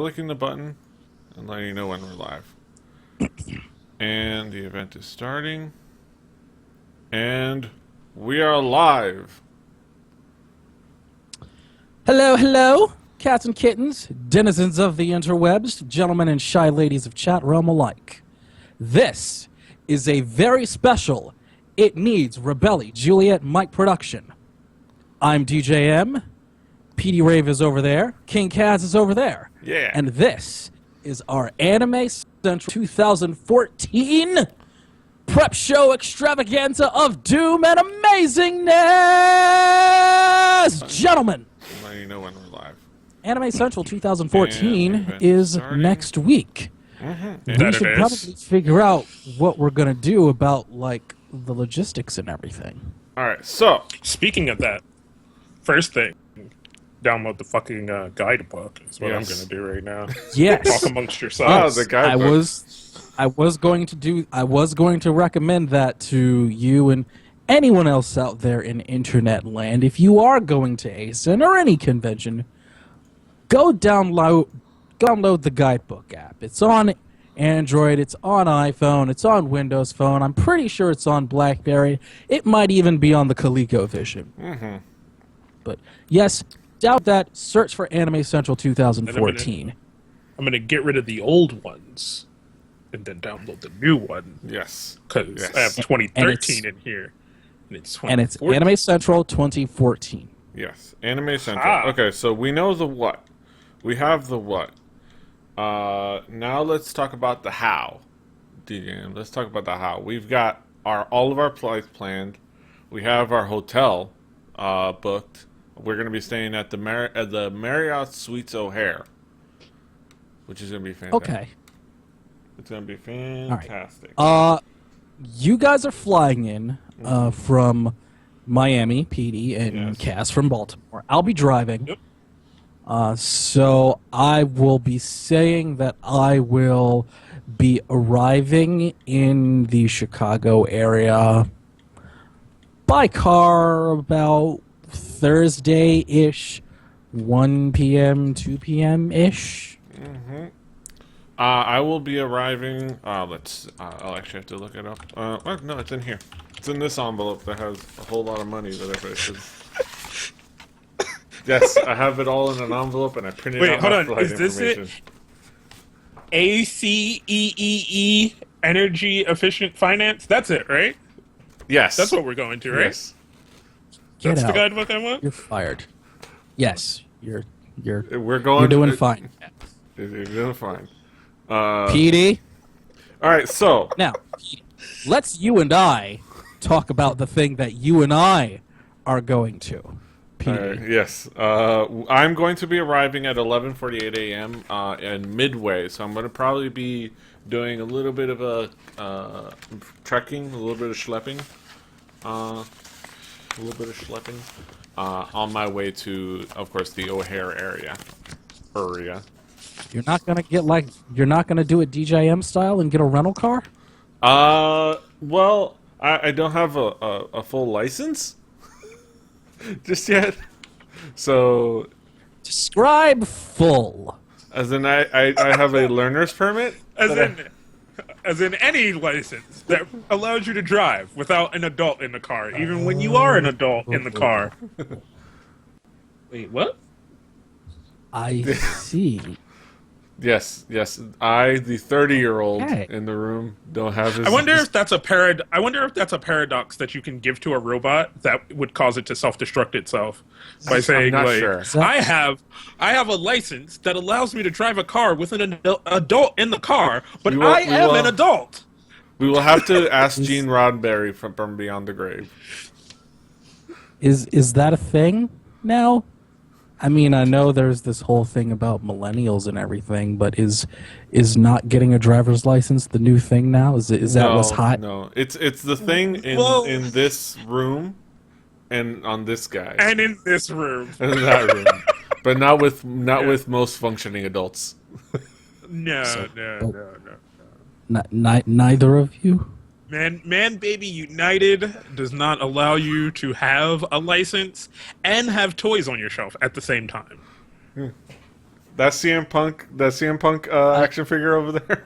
clicking the button and letting you know when we're live. And the event is starting. And we are live. Hello, hello, cats and kittens, denizens of the interwebs, gentlemen and shy ladies of chat realm alike. This is a very special It Needs Rabelly Juliet mic production. I'm DJM, Petey Rave is over there, King Kaz is over there. Yeah. And this is our Anime Central 2014 prep show extravaganza of doom and amazingness! Gentlemen! Letting you know when we're live. Anime Central 2014 is next week. Mm-hmm. We should probably figure out what we're going to do about, like, the logistics and everything. Alright, so. Speaking of that, first thing, download the fucking guidebook is what I'm going to do right now. Yes. Talk amongst yourselves. The guidebook. I was going to recommend that to you and anyone else out there in internet land. If you are going to ACen or any convention, go download the guidebook app. It's on Android, it's on iPhone, it's on Windows Phone. I'm pretty sure it's on BlackBerry. It might even be on the ColecoVision. Mm-hmm. But yes, doubt that. Search for Anime Central 2014. I'm going to get rid of the old ones and then download the new one. Yes. Because I have 2013 in here. And it's 2014. And it's Anime Central 2014. Yes. Anime Central. Okay, so we know the what. We have the what. Now let's talk about the how. DJM, let's talk about the how. We've got all of our flights planned. We have our hotel booked. We're going to be staying at the Marriott Suites O'Hare, which is going to be fantastic. Okay. It's going to be fantastic. You guys are flying in from Miami, Petey, and Cass from Baltimore. I'll be driving. Yep. So I will be saying that I will be arriving in the Chicago area by car about Thursday-ish, 1 p.m., 2 p.m.-ish. Mm-hmm. I will be arriving. I'll actually have to look it up. No, it's in here. It's in this envelope that has a whole lot of money that I put. Yes, I have it all in an envelope, and I printed out my flight information. Is this it? ACEEE Energy Efficient Finance? That's it, right? Yes. That's what we're going to, right? Yes. That's the guidebook I want? You're fired. Yes, you're doing fine. You're doing fine. Petey? Alright, so. Now, let's you and I talk about the thing that you and I are going to. Yes. I'm going to be arriving at 11:48 a.m. In Midway, so I'm going to probably be doing a little bit of a trekking, a little bit of schlepping. On my way to, of course, the O'Hare area. You're not gonna do it DJM style and get a rental car? Well, I don't have a full license just yet. So describe full. As in I have a learner's permit? As in any license that allows you to drive without an adult in the car, even when you are an adult in the car. Wait, what? I see. Yes. I, the 30-year-old in the room, don't have his. I wonder if that's a paradox that you can give to a robot that would cause it to self-destruct itself by saying, I'm not like, sure. I have a license that allows me to drive a car with an adult in the car, but I am an adult. We will have to ask Gene Roddenberry from Beyond the Grave. Is that a thing now? I mean, I know there's this whole thing about millennials and everything, but is not getting a driver's license the new thing now? Is that what's hot? No, it's the thing in this room, and on this guy, and in this room, and in that room, but not with most functioning adults. No. Neither of you. Man Baby United does not allow you to have a license and have toys on your shelf at the same time. CM Punk action figure over there.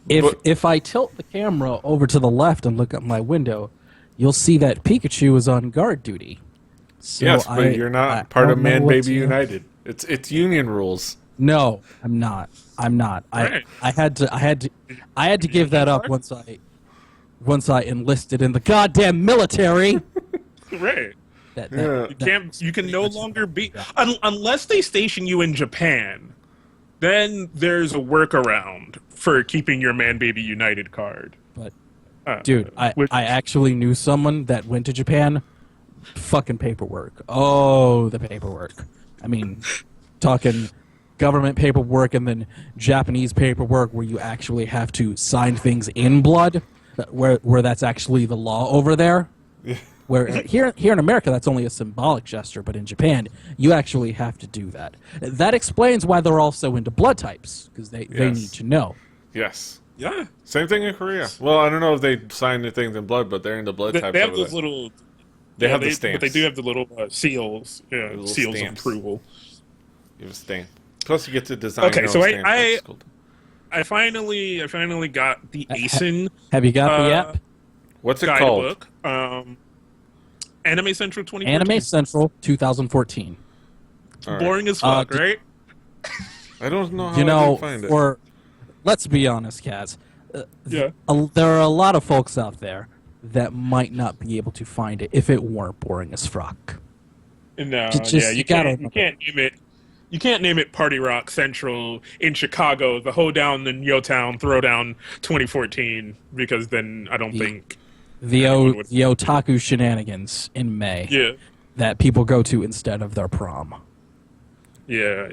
If I tilt the camera over to the left and look up my window, you'll see that Pikachu is on guard duty. So yes, but you're not part of Man Baby United. It's union rules. No, I'm not. Right. I had to give that up once I enlisted in the goddamn military. Right. Yeah. You can no longer be unless they station you in Japan. Then there's a workaround for keeping your Man Baby United card. But dude, I actually knew someone that went to Japan. Fucking paperwork. Oh, the paperwork. I mean, talking government paperwork and then Japanese paperwork where you actually have to sign things in blood, where that's actually the law over there. Yeah. Where here in America, that's only a symbolic gesture, but in Japan, you actually have to do that. That explains why they're also into blood types, because they need to know. Yes. Yeah. Same thing in Korea. Well, I don't know if they sign the things in blood, but they're into blood types. They have those little. They have the stamps. But they do have the little seals. Yeah, little seals stamps. of approval. You have a stamp. Plus, you get to design. Okay, your own so stamp. I finally got the ACen. Have you got the app? What's it called? Guidebook. Anime Central 2014. Anime Central 2014. All right. Boring as fuck, right? I don't know how I can find it. Or let's be honest, Kaz. Yeah. There are a lot of folks out there that might not be able to find it if it weren't boring as fuck. No, you can't name it. You can't name it Party Rock Central in Chicago, the hoedown in Yo-Town, Throwdown 2014, because then I don't think the otaku shenanigans in May that people go to instead of their prom. Yeah.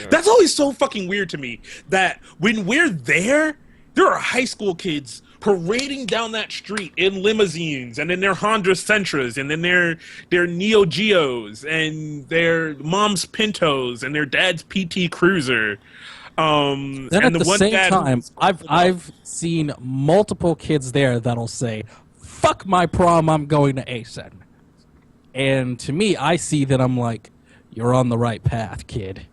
That's always so fucking weird to me that when we're there are high school kids parading down that street in limousines and in their Honda Sentras and in their Neo Geos and their mom's Pintos and their dad's PT Cruiser. Then at the same time, I've seen multiple kids there that'll say, "Fuck my prom, I'm going to ACen." And to me, I see that I'm like, you're on the right path, kid.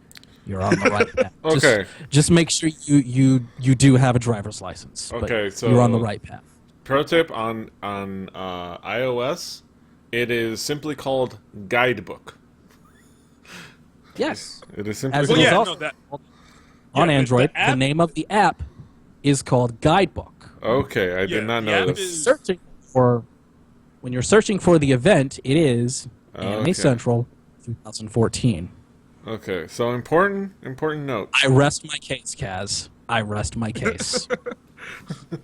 You're on the right path. Okay. Just make sure you do have a driver's license. Okay, so you're on the right path. Pro tip on iOS, it is simply called Guidebook. Yes. It is simply on Android. The name of the app is called Guidebook. Okay, I did not know this. When you're searching for the event, it is Anime Central 2014. Okay, so important note. I rest my case, Kaz. I rest my case.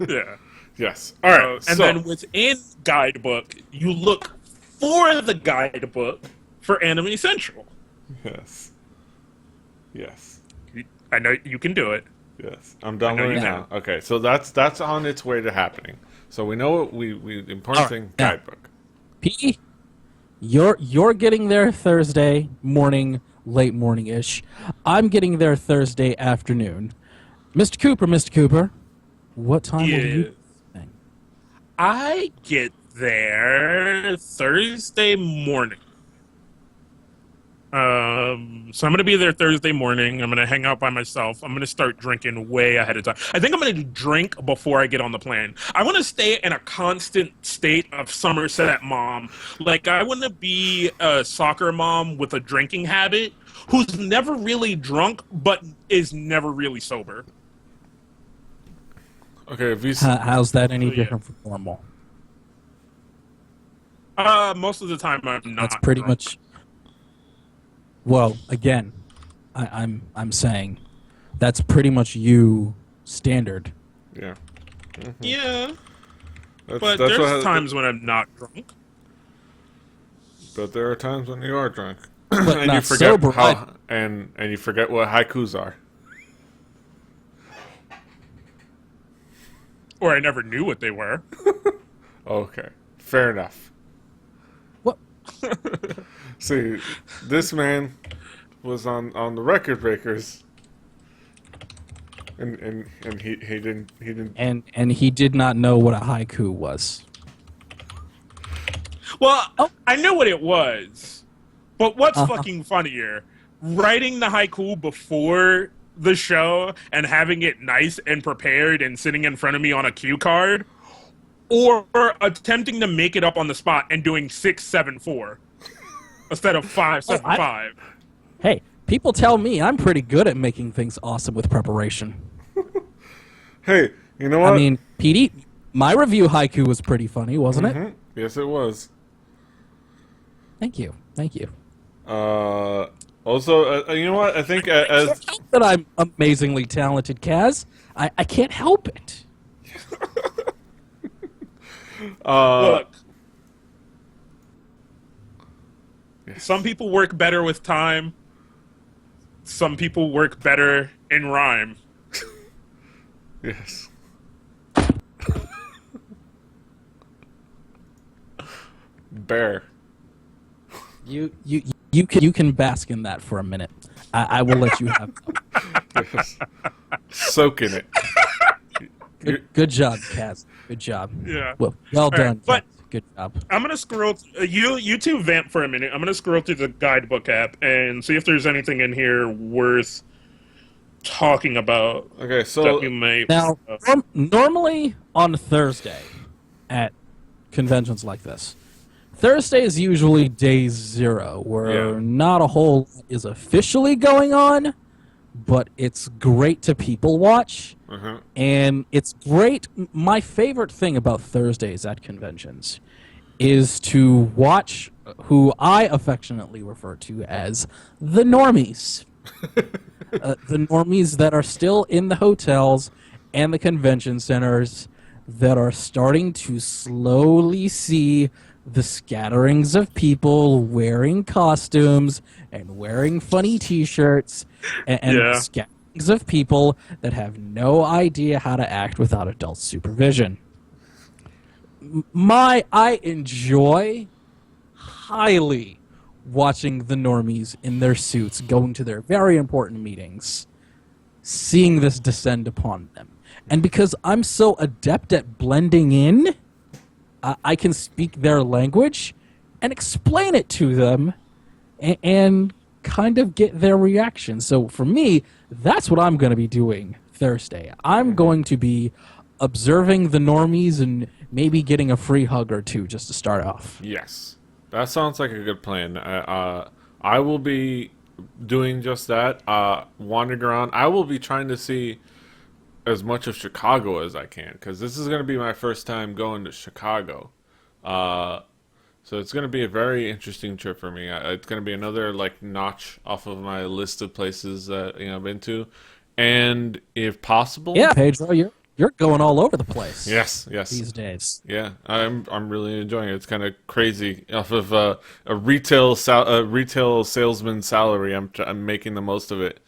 Yeah. Yes. All right. And then within Guidebook, you look for the Guidebook for Anime Central. Yes. I know you can do it. Yes. I'm downloading now. Okay, so that's on its way to happening. So we know the important thing, Guidebook. Petey, you're getting there Thursday morning, late morning-ish. I'm getting there Thursday afternoon. Mr. Cooper, what time will you be? I get there Thursday morning. So I'm going to be there Thursday morning. I'm going to hang out by myself. I'm going to start drinking way ahead of time. I think I'm going to drink before I get on the plane. I want to stay in a constant state of Somerset mom. Like, I want to be a soccer mom with a drinking habit who's never really drunk but is never really sober. Okay, how's that any different from normal? Most of the time I'm not. That's pretty drunk. much. Well, again, I'm saying that's pretty much you standard. Yeah. Mm-hmm. Yeah. That's there's times when I'm not drunk. But there are times when you are drunk, But and not you forget sober. and you forget what haikus are. Or I never knew what they were. Okay, fair enough. What? See, this man was on the record breakers, and he didn't And he did not know what a haiku was. Well, I knew what it was. But what's fucking funnier writing the haiku before the show and having it nice and prepared and sitting in front of me on a cue card, or attempting to make it up on the spot and doing 6-7-4 instead of 5-7-5. Hey, people tell me I'm pretty good at making things awesome with preparation. Hey, you know what? I mean, Petey, my review haiku was pretty funny, wasn't it? Yes, it was. Thank you. Also, you know what? I think as that I'm amazingly talented, Kaz. I can't help it. Look, yes. Some people work better with time. Some people work better in rhyme. Yes. Bear. You can bask in that for a minute. I will let you have that. Yes. Soak in it. Good job, Kaz. Good job. Yeah. Well All done, right, but Kaz. Good job. I'm gonna scroll. You two vamp for a minute. I'm gonna scroll through the guidebook app and see if there's anything in here worth talking about. Okay, so that you may Now, normally on Thursday at conventions like this, Thursday is usually day 0, where not a whole lot is officially going on, but it's great to people watch. And it's great. My favorite thing about Thursdays at conventions is to watch who I affectionately refer to as the normies. The normies that are still in the hotels and the convention centers that are starting to slowly see the scatterings of people wearing costumes and wearing funny t-shirts and scatterings of people that have no idea how to act without adult supervision. I enjoy highly watching the normies in their suits going to their very important meetings, seeing this descend upon them. And because I'm so adept at blending in, I can speak their language and explain it to them and kind of get their reaction. So for me, that's what I'm going to be doing Thursday. I'm going to be observing the normies and maybe getting a free hug or two just to start off. yes, that sounds like a good plan. I will be doing just that. Wandering around. I will be trying to see as much of Chicago as I can, because this is going to be my first time going to Chicago. So it's going to be a very interesting trip for me. It's going to be another notch off of my list of places that I've been to, and if possible, yeah, Pedro, you're going all over the place. Yes, These days. yeah, I'm really enjoying it. It's kind of crazy off of a retail salesman salary. I'm making the most of it,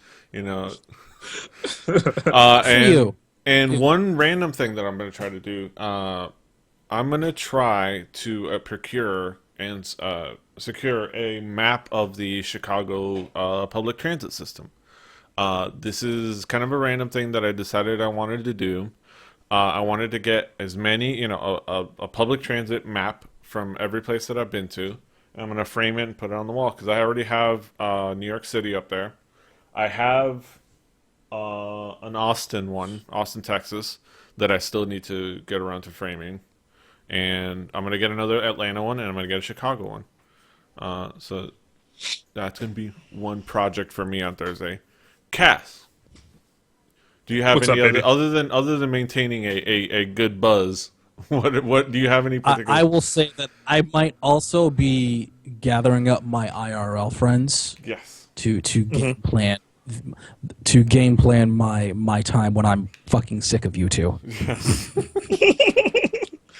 And one random thing that I'm going to try to do, I'm going to try to procure and secure a map of the Chicago public transit system. This is kind of a random thing that I decided I wanted to do. I wanted to get as many, a public transit map from every place that I've been to. And I'm going to frame it and put it on the wall, because I already have New York City up there. I have an Austin, Texas, that I still need to get around to framing. And I'm going to get another Atlanta one, and I'm going to get a Chicago one. So that's going to be one project for me on Thursday. Cass, do you have other than maintaining a good buzz? What do you have any particular? I will say that I might also be gathering up my IRL friends. Yes. To game plan. To game plan my time when I'm fucking sick of you two. Yes.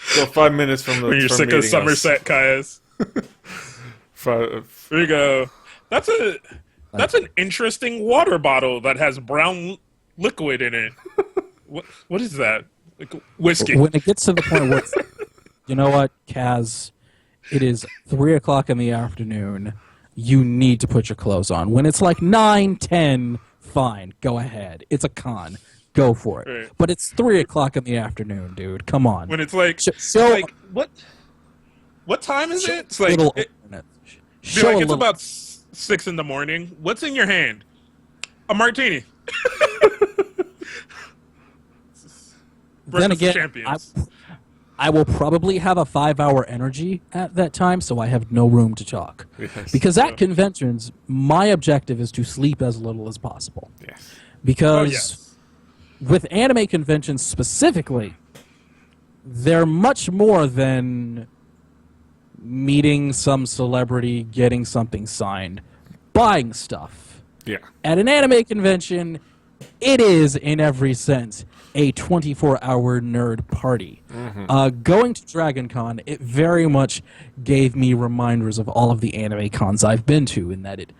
So 5 minutes from the. When you're sick of Somerset, Caius. Here you go. That's an interesting water bottle that has brown liquid in it. What is that? Whiskey. When it gets to the point where, you know what, Kaz, it is 3:00 in the afternoon. You need to put your clothes on. When it's like 9, 10, fine, go ahead. It's a con. Go for it. Right. But it's 3:00 in the afternoon, dude. Come on. When it's like, what time is it? It's like, it's about 6 in the morning. What's in your hand? A martini. Then Breakfast of again, champions. I will probably have a 5-hour energy at that time, so I have no room to talk. Yes. Because at conventions, my objective is to sleep as little as possible. Yes. Because Oh, yes. with anime conventions specifically, they're much more than meeting some celebrity, getting something signed, buying stuff. Yeah. At an anime convention, it is, in every sense, a 24-hour nerd party. Going to Dragon Con, it very much gave me reminders of all of the anime cons I've been to, in that it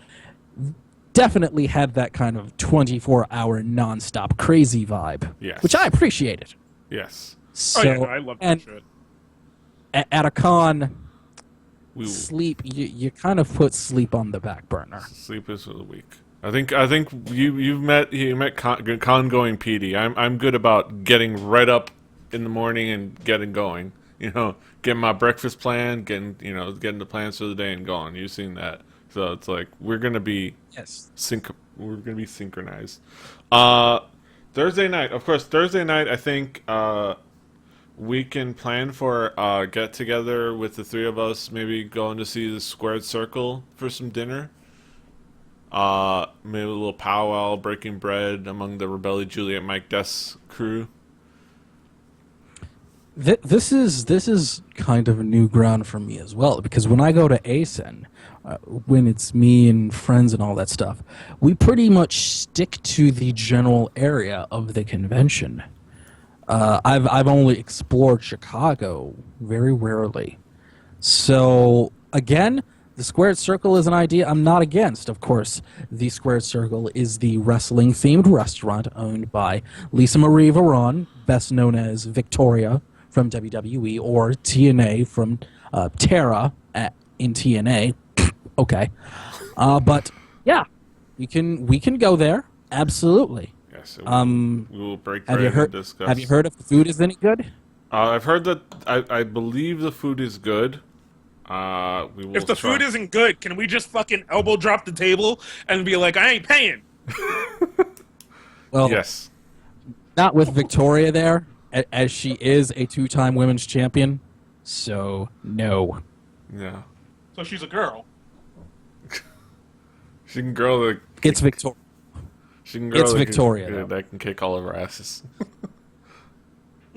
definitely had that kind of 24-hour nonstop crazy vibe, Yes. which I appreciated. Yes. So, Oh, yeah, no, I love that shit. At a con, We will. sleep, you kind of put sleep on the back burner. Sleep is for the weak. I think you met con going Petey. I'm good about getting right up in the morning and getting going. You know, getting my breakfast plan, getting the plans for the day and going. You've seen that, so it's like we're gonna be Yes. synchronized. Thursday night, of course. Thursday night, I think we can plan for get together with the three of us. Maybe going to see the Squared Circle for some dinner. Maybe a little powwow, breaking bread among the Rabelly, Juliet, Mike Des crew. This is kind of a new ground for me as well, because when I go to ACen, when it's me and friends and all that stuff, we pretty much stick to the general area of the convention. I've only explored Chicago very rarely, so again, the Squared Circle is an idea I'm not against. Of course, the Squared Circle is the wrestling-themed restaurant owned by Lisa Marie Varon, best known as Victoria from WWE, or TNA from Tara in TNA. Okay, but yeah, we can go there absolutely. Yes, we will break Have bread you heard? and discuss. Have you heard if the food is any good? I've heard that. I believe the food is good. We will If the try. food isn't good, can we just fucking elbow drop the table and be like, I ain't paying? Well, Yes. not with Victoria there, as she is a 2-time women's champion. So no. Yeah. So she's a girl. She can grow the. It's Victoria. She can grow It's the, Victoria, though. that can kick all of our asses.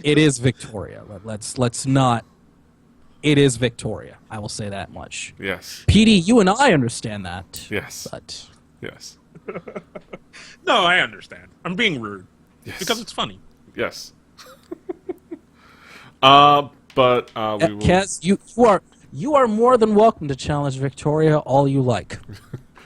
It is Victoria. Let's not. It is Victoria. I will say that much. Yes. Petey, you and I understand that. Yes. But Yes. No, I understand. I'm being rude. Yes. Because it's funny. Yes. But we will. Kaz, you are more than welcome to challenge Victoria all you like.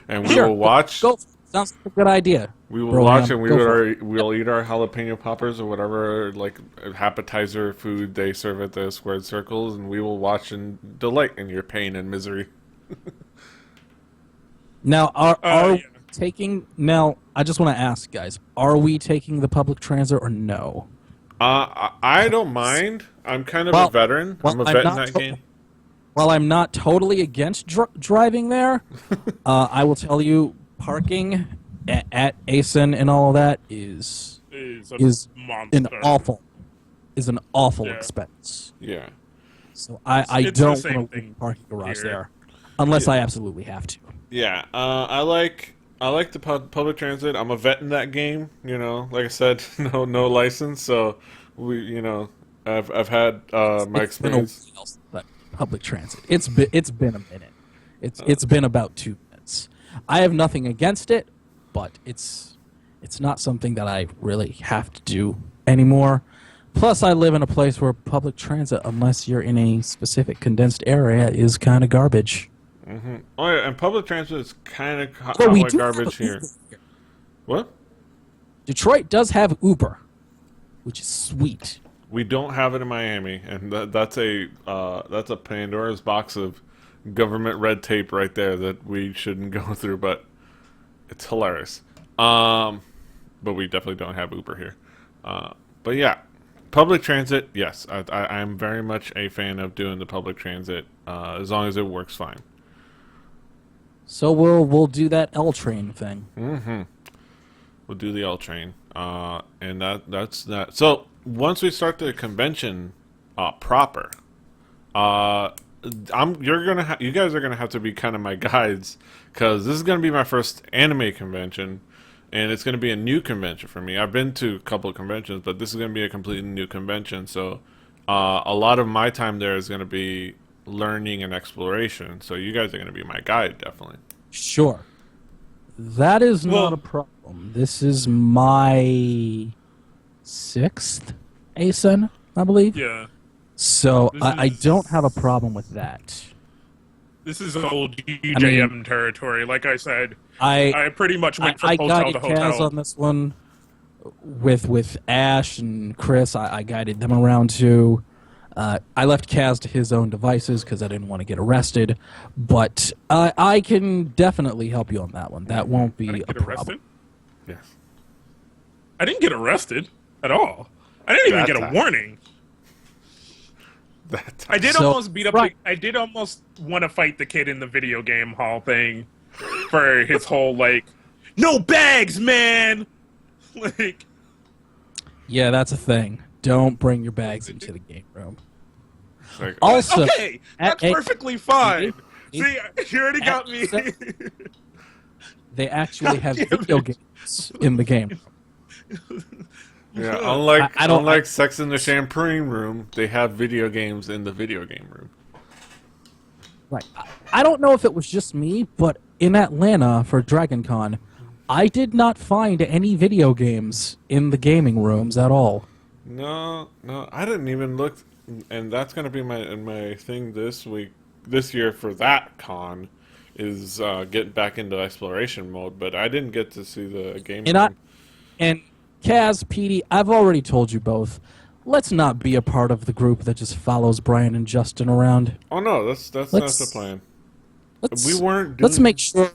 And we Sure, will watch. Go. Sounds like a good idea. We will Broham, watch, and go for it. we'll eat our jalapeno poppers or whatever like appetizer food they serve at the Squared Circles, and we will watch and delight in your pain and misery. Now, are yeah. we taking? Now, I just want to ask, guys, are we taking the public transit or no? I don't mind. I'm kind of Well- a veteran. well, I'm a I'm vet in not that to- game. While I'm not totally against driving there, I will tell you, parking at ACen and all of that is Is a monster. an awful Yeah. expense. Yeah. So I It's the don't same want to thing parking garage here. there, unless I absolutely have to. Yeah. I like the public transit. I'm a vet in that game. You know, like I said, no license. So I've had my It's been a experience. while since I- public transit. It's been a minute. It's been about 2 minutes. I have nothing against it, but it's not something that I really have to do anymore. Plus, I live in a place where public transit, unless you're in a specific condensed area, is kind of garbage. Oh yeah, and public transit is kind of But we like do have garbage here. Uber here. What? Detroit does have Uber, which is sweet. We don't have it in Miami, and that's a Pandora's box of government red tape right there that we shouldn't go through. But it's hilarious. But we definitely don't have Uber here. But yeah, public transit. Yes, I'm very much a fan of doing the public transit as long as it works fine. So we'll do that L train thing. Mm-hmm. We'll do the L train. And that's that. So once we start the convention proper, you guys are gonna have to be kind of my guides, because this is gonna be my first anime convention, and it's gonna be a new convention for me. I've been to a couple of conventions, but this is gonna be a completely new convention. So a lot of my time there is gonna be learning and exploration. So you guys are gonna be my guide, definitely. Sure. That is not a problem. This is my 6th ACen, I believe. Yeah. So I don't have a problem with that. This is old UJM territory. Like I said, I pretty much went from hotel guided to hotel. Kaz on this one with Ash and Chris. I guided them around too. I left Kaz to his own devices because I didn't want to get arrested. But I can definitely help you on that one. That won't be a problem. Arrested? Yes. I didn't get arrested at all. I didn't even get a warning. I did almost beat up. I did almost want to fight the kid in the video game hall thing for his whole no bags, man. Yeah, that's a thing. Don't bring your bags into the game room. Also, okay, that's perfectly fine. See, you already got me. They actually have video games in the game. Yeah, unlike Sex in the Champagne Room, they have video games in the video game room. Right. I don't know if it was just me, but in Atlanta for Dragon Con, I did not find any video games in the gaming rooms at all. No, I didn't even look, and that's going to be my thing this year for that con, is get back into exploration mode, but I didn't get to see the gaming room. And Kaz, Petey, I've already told you both, let's not be a part of the group that just follows Brian and Justin around. Oh no, that's not the plan. Let's make sure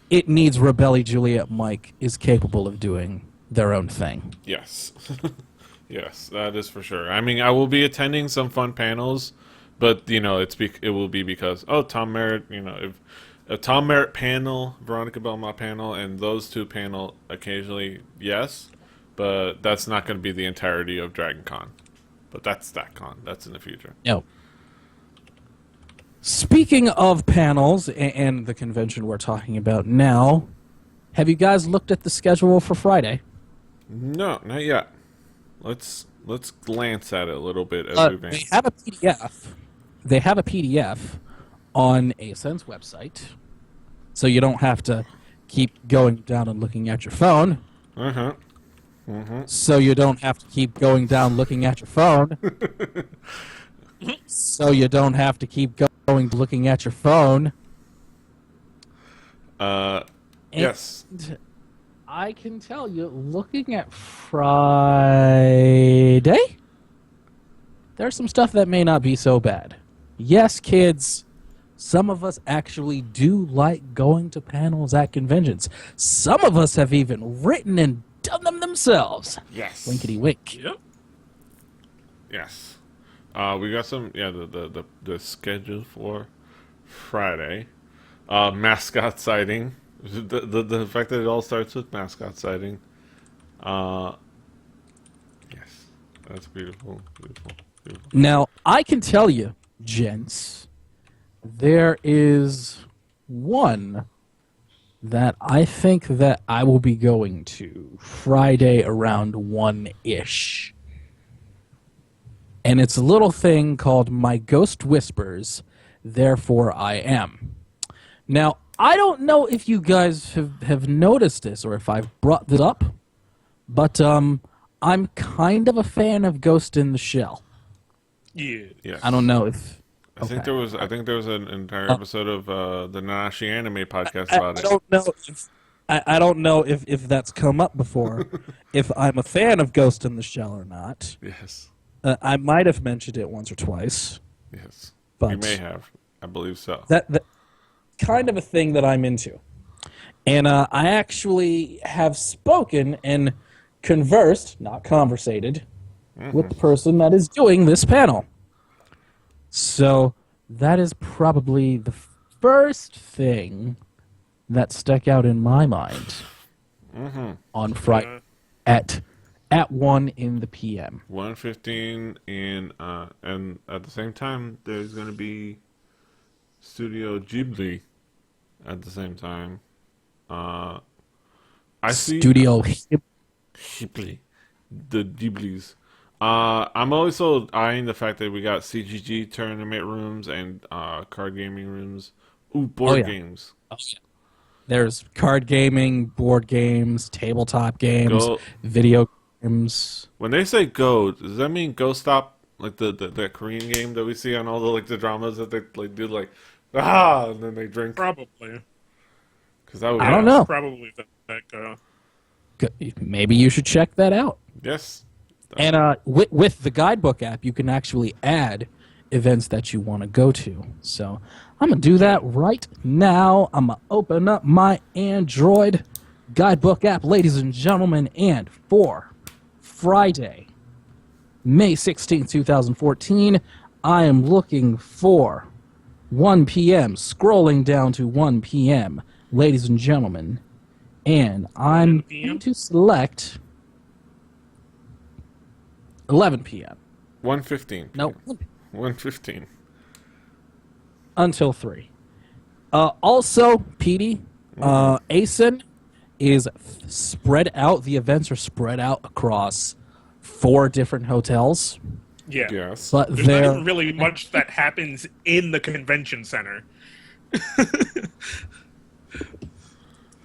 it needs Rabelly, Juliet, Mike is capable of doing their own thing. Yes. Yes, that is for sure. I mean, I will be attending some fun panels, but it will be because Tom Merritt, if a Tom Merritt panel, Veronica Belmont panel, and those two panel occasionally, yes, but that's not going to be the entirety of Dragon Con. But that's that con. That's in the future. No. Speaking of panels and the convention we're talking about now, have you guys looked at the schedule for Friday? No, not yet. Let's glance at it a little bit as we advance. They have a PDF. They have a PDF on ACen's website, so you don't have to keep going down and looking at your phone. Uh-huh. Mm-hmm. So you don't have to keep going down looking at your phone. So you don't have to keep going looking at your phone. Yes. I can tell you, looking at Friday, there's some stuff that may not be so bad. Yes, kids, some of us actually do like going to panels at conventions. Some of us have even written and done them themselves. Yes. Winkety wink. Yep. Yes. We got some, the schedule for Friday. Mascot sighting. The fact that it all starts with mascot sighting. Yes. That's beautiful. Now, I can tell you, gents, there is one that I think that I will be going to Friday around 1-ish. And it's a little thing called My Ghost Whispers, Therefore I Am. Now, I don't know if you guys have noticed this or if I've brought this up, but I'm kind of a fan of Ghost in the Shell. Yeah. Yes. I don't know if... I think there was an entire episode of the Nanashi Anime podcast about it. I don't know if that's come up before, if I'm a fan of Ghost in the Shell or not. Yes. I might have mentioned it once or twice. Yes. But you may have. I believe so. That kind of a thing that I'm into. And I actually have spoken and conversed, not conversated, with the person that is doing this panel. So that is probably the first thing that stuck out in my mind on Friday at 1 in the PM. 1:15 and at the same time there's going to be Studio Ghibli at the same time. I see Studio Ghibli, the Ghiblis. I'm also eyeing the fact that we got CGG tournament rooms and card gaming rooms. Ooh, board games. Oh, yeah. There's card gaming, board games, tabletop games, video games. When they say Go, does that mean Go Stop? Like the Korean game that we see on all the dramas that they do and then they drink. Probably. Because I don't know. Probably that Go. Maybe you should check that out. Yes. And with the guidebook app, you can actually add events that you want to go to. So I'm going to do that right now. I'm going to open up my Android guidebook app, ladies and gentlemen, and for Friday, May 16, 2014, I am looking for 1 p.m., scrolling down to 1 p.m., ladies and gentlemen, and I'm going to select 11 p.m. 1:15. No. 1:15. Until 3. Also, Petey, ACen is spread out. The events are spread out across 4 different hotels. Yeah. Yes. But There's not even really much that happens in the convention center.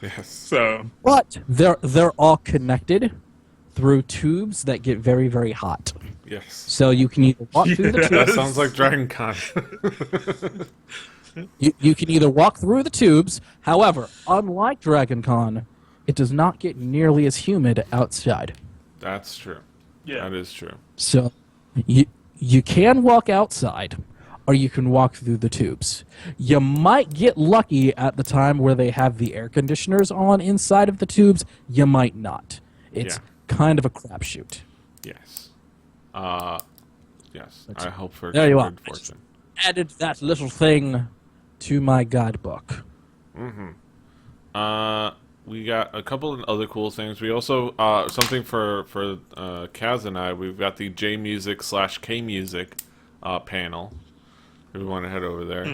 Yes. So. But they're all connected through tubes that get very, very hot. Yes. So you can either walk through the tubes. That sounds like Dragon Con. You can either walk through the tubes. However, unlike Dragon Con, it does not get nearly as humid outside. That's true. Yeah. That is true. So you can walk outside, or you can walk through the tubes. You might get lucky at the time where they have the air conditioners on inside of the tubes. You might not. It's kind of a crapshoot. Yes. Yes. I hope for There you are. good fortune. Added that little thing to my guidebook. We got a couple of other cool things. We also something for Kaz and I. We've got the J Music / K Music panel. If we want to head over there.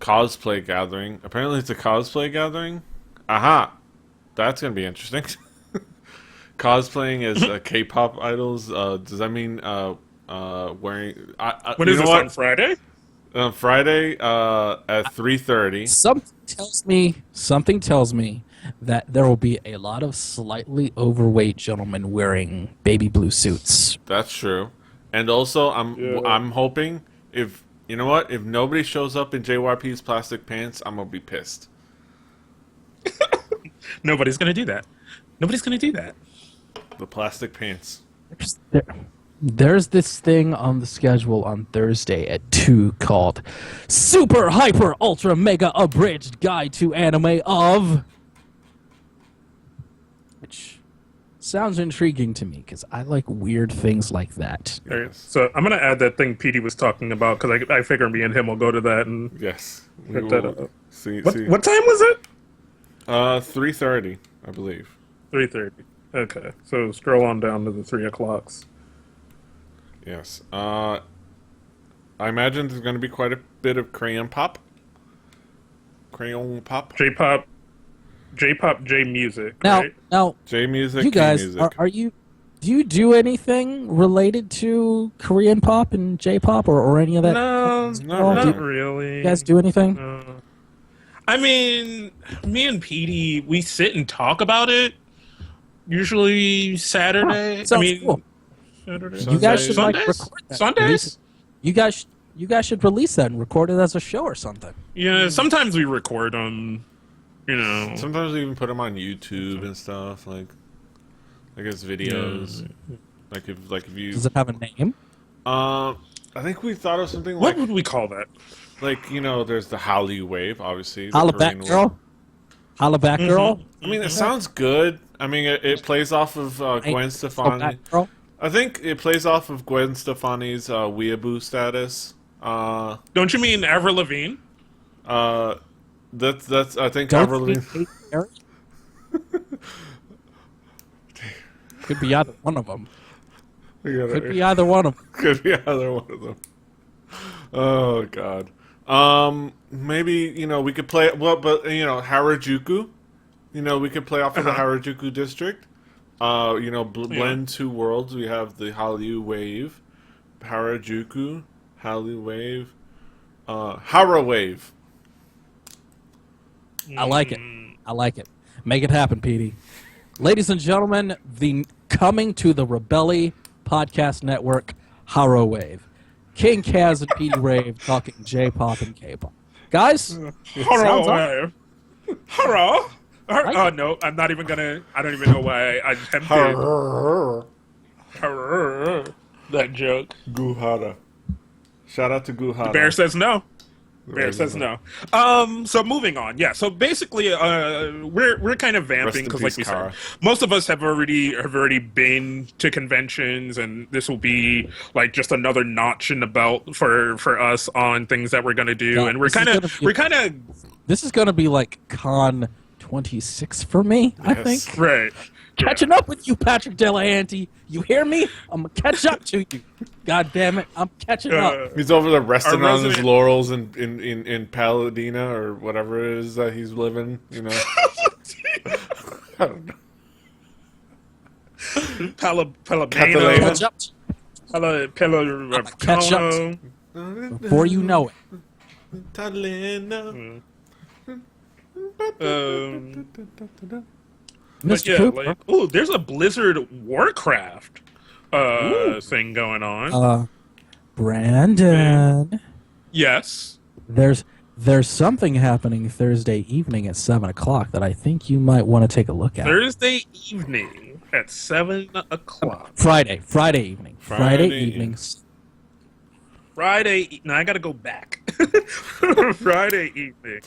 Cosplay gathering. Apparently, it's a cosplay gathering. Aha! That's gonna be interesting. Cosplaying as K-pop idols. Does that mean wearing? When is this on Friday? Friday at 3:30. Something tells me that there will be a lot of slightly overweight gentlemen wearing baby blue suits. That's true. And also, I'm hoping if nobody shows up in JYP's plastic pants, I'm gonna be pissed. Nobody's gonna do that. Nobody's gonna do that. The plastic pants. There's this thing on the schedule on Thursday at 2 called Super Hyper Ultra Mega Abridged Guide to Anime of... Which sounds intriguing to me, because I like weird things like that. Right, so I'm going to add that thing Petey was talking about, because I figure me and him will go to that. And yes. What time was it? 3:30, I believe. 3:30. Okay, so scroll on down to the 3 o'clocks. Yes. I imagine there's going to be quite a bit of crayon pop. J-pop, J-music, Now, right? now, J-music, you guys, K-music. are you... Do you do anything related to Korean pop and J-pop or any of that? No, not really. You guys do anything? I mean, me and Petey, we sit and talk about it. Usually Saturday. Sounds cool. Saturday. You guys should Sundays? record that. Sundays? You guys should release that and record it as a show or something. Yeah, sometimes we record them. Sometimes we even put them on YouTube and stuff, like as videos. Yeah. Like if you. Does it have a name? I think we thought of something What like. would we call that? Like, there's the Hallyu wave, obviously. Holla back, girl. Holla back, girl. I mean, it sounds good. I mean, it plays off of Gwen Stefani. I think it plays off of Gwen Stefani's weeaboo status. Don't you mean Avril Lavigne? That's I think Don't Avril you Lavigne. hate Harry? Could be either one of them. Could be either one of them. Could be either one of them. Oh God. Maybe we could play. Well, but Harajuku. We could play off of the Harajuku district. Blend two worlds. We have the Hallyu Wave, Harajuku, Hallyu Wave, Hara Wave. I like it. I like it. Make it happen, Petey. Ladies and gentlemen, coming to the Rabelly Podcast Network, Haro Wave. King Kaz and Petey Rave talking J-pop and K-pop. Guys, Hello. Hello. Oh no, I'm not even gonna. I don't even know why I attempted that joke. Guhara. Shout out to Guhara. The bear says no. Bear says no. So moving on. Yeah. So basically, we're kind of vamping because, like we said, most of us have already been to conventions, and this will be like just another notch in the belt for us on things that we're gonna do. And we're kind of. This is gonna be like Con 26 for me. Yes. I think. Right. Catching up with you, Patrick Delahanty. You hear me? I'm gonna catch up to you. God damn it, I'm catching up. He's over there resting on his laurels in Paladina or whatever it is that he's living. I don't know. Palabano. Catch up before you know it. Mr. Cooper. There's a Blizzard Warcraft thing going on. Brandon. Yes. There's something happening Thursday evening at 7 o'clock that I think you might want to take a look at. Thursday evening at 7 o'clock. Friday evening. Friday evenings. Now I gotta go back. Friday evening.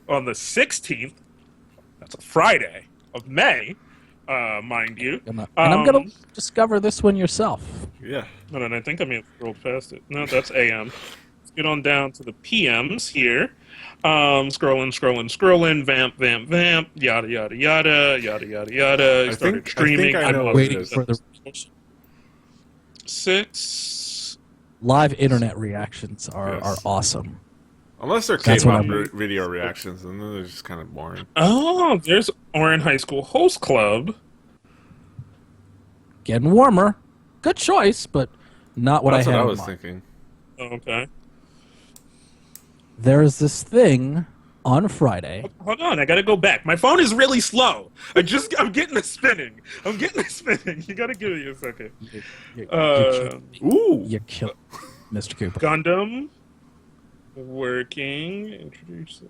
On the 16th, that's a Friday of May, mind you. And I'm going to discover this one yourself. Yeah. No, I think I may have scrolled past it. No, that's AM. Let's get on down to the PMs here. Scrolling, vamp, yada, yada. Started streaming. I'm waiting for the 6. Live internet reactions are awesome. Unless they're K-pop video reactions, and then they're just kind of boring. Oh, there's Orin High School Host Club. Getting warmer. Good choice, but not what That's I had what I in was mind. thinking. Oh, okay. There's this thing on Friday. Hold on, I gotta go back. My phone is really slow. I'm getting it spinning. You gotta give me a second. You're killing Mr. Cooper. Gundam. Working. Introduction.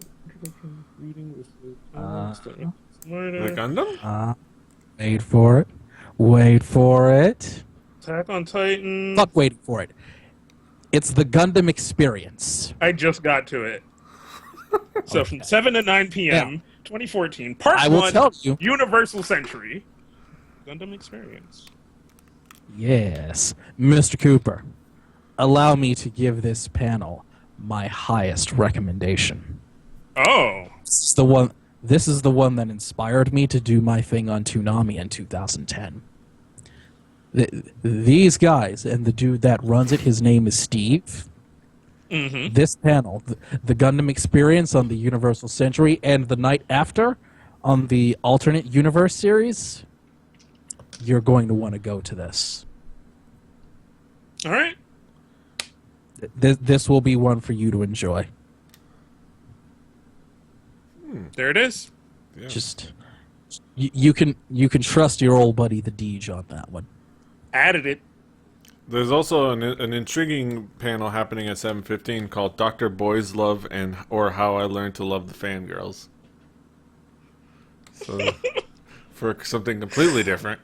Reading with the Gundam? Wait for it. Attack on Titan. Fuck waiting for it. It's the Gundam Experience. I just got to it. So from 7 to 9 p.m., 2014, Part 1, I will tell you. Universal Century. Gundam Experience. Yes. Mr. Cooper, allow me to give this panel my highest recommendation. Oh. This is the one that inspired me to do my thing on Toonami in 2010. These guys and the dude that runs it, his name is Steve. Mm-hmm. This panel, the Gundam Experience on the Universal Century, and the night after on the Alternate Universe series, you're going to want to go to this. All right. This will be one for you to enjoy. There it is. Yeah. Just you can trust your old buddy the Deej on that one. Added it. There's also an intriguing panel happening at 7:15 called Dr. Boys Love or How I Learned to Love the Fangirls. So for something completely different.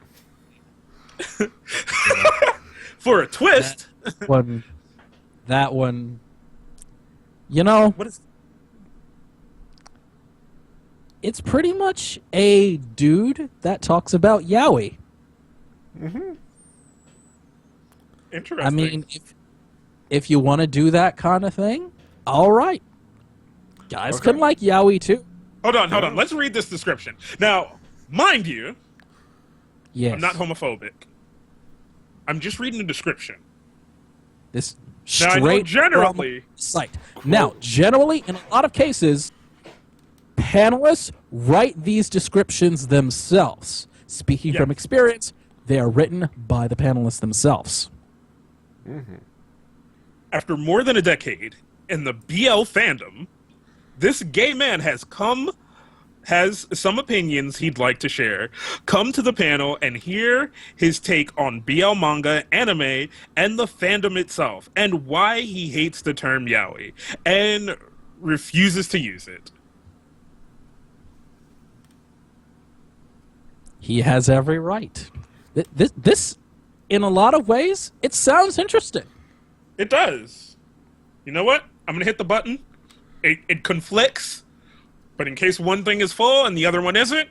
For a twist. That one, what is? It's pretty much a dude that talks about yaoi. Mm-hmm. Interesting. I mean, if you want to do that kind of thing, all right. Guys Okay. can like yaoi too. Hold on. Let's read this description. Now, mind you, Yes. I'm not homophobic. I'm just reading the description. This Now, I know straight generally- from the site. Now, generally, in a lot of cases, panelists write these descriptions themselves. Speaking Yes. from experience, they are written by the panelists themselves. After more than a decade in the BL fandom, this gay man has some opinions he'd like to share. Come to the panel and hear his take on BL manga, anime, and the fandom itself, and why he hates the term yaoi and refuses to use it. He has every right. This, in a lot of ways, it sounds interesting. It does. You know what? I'm gonna hit the button. It conflicts, but in case one thing is full and the other one isn't,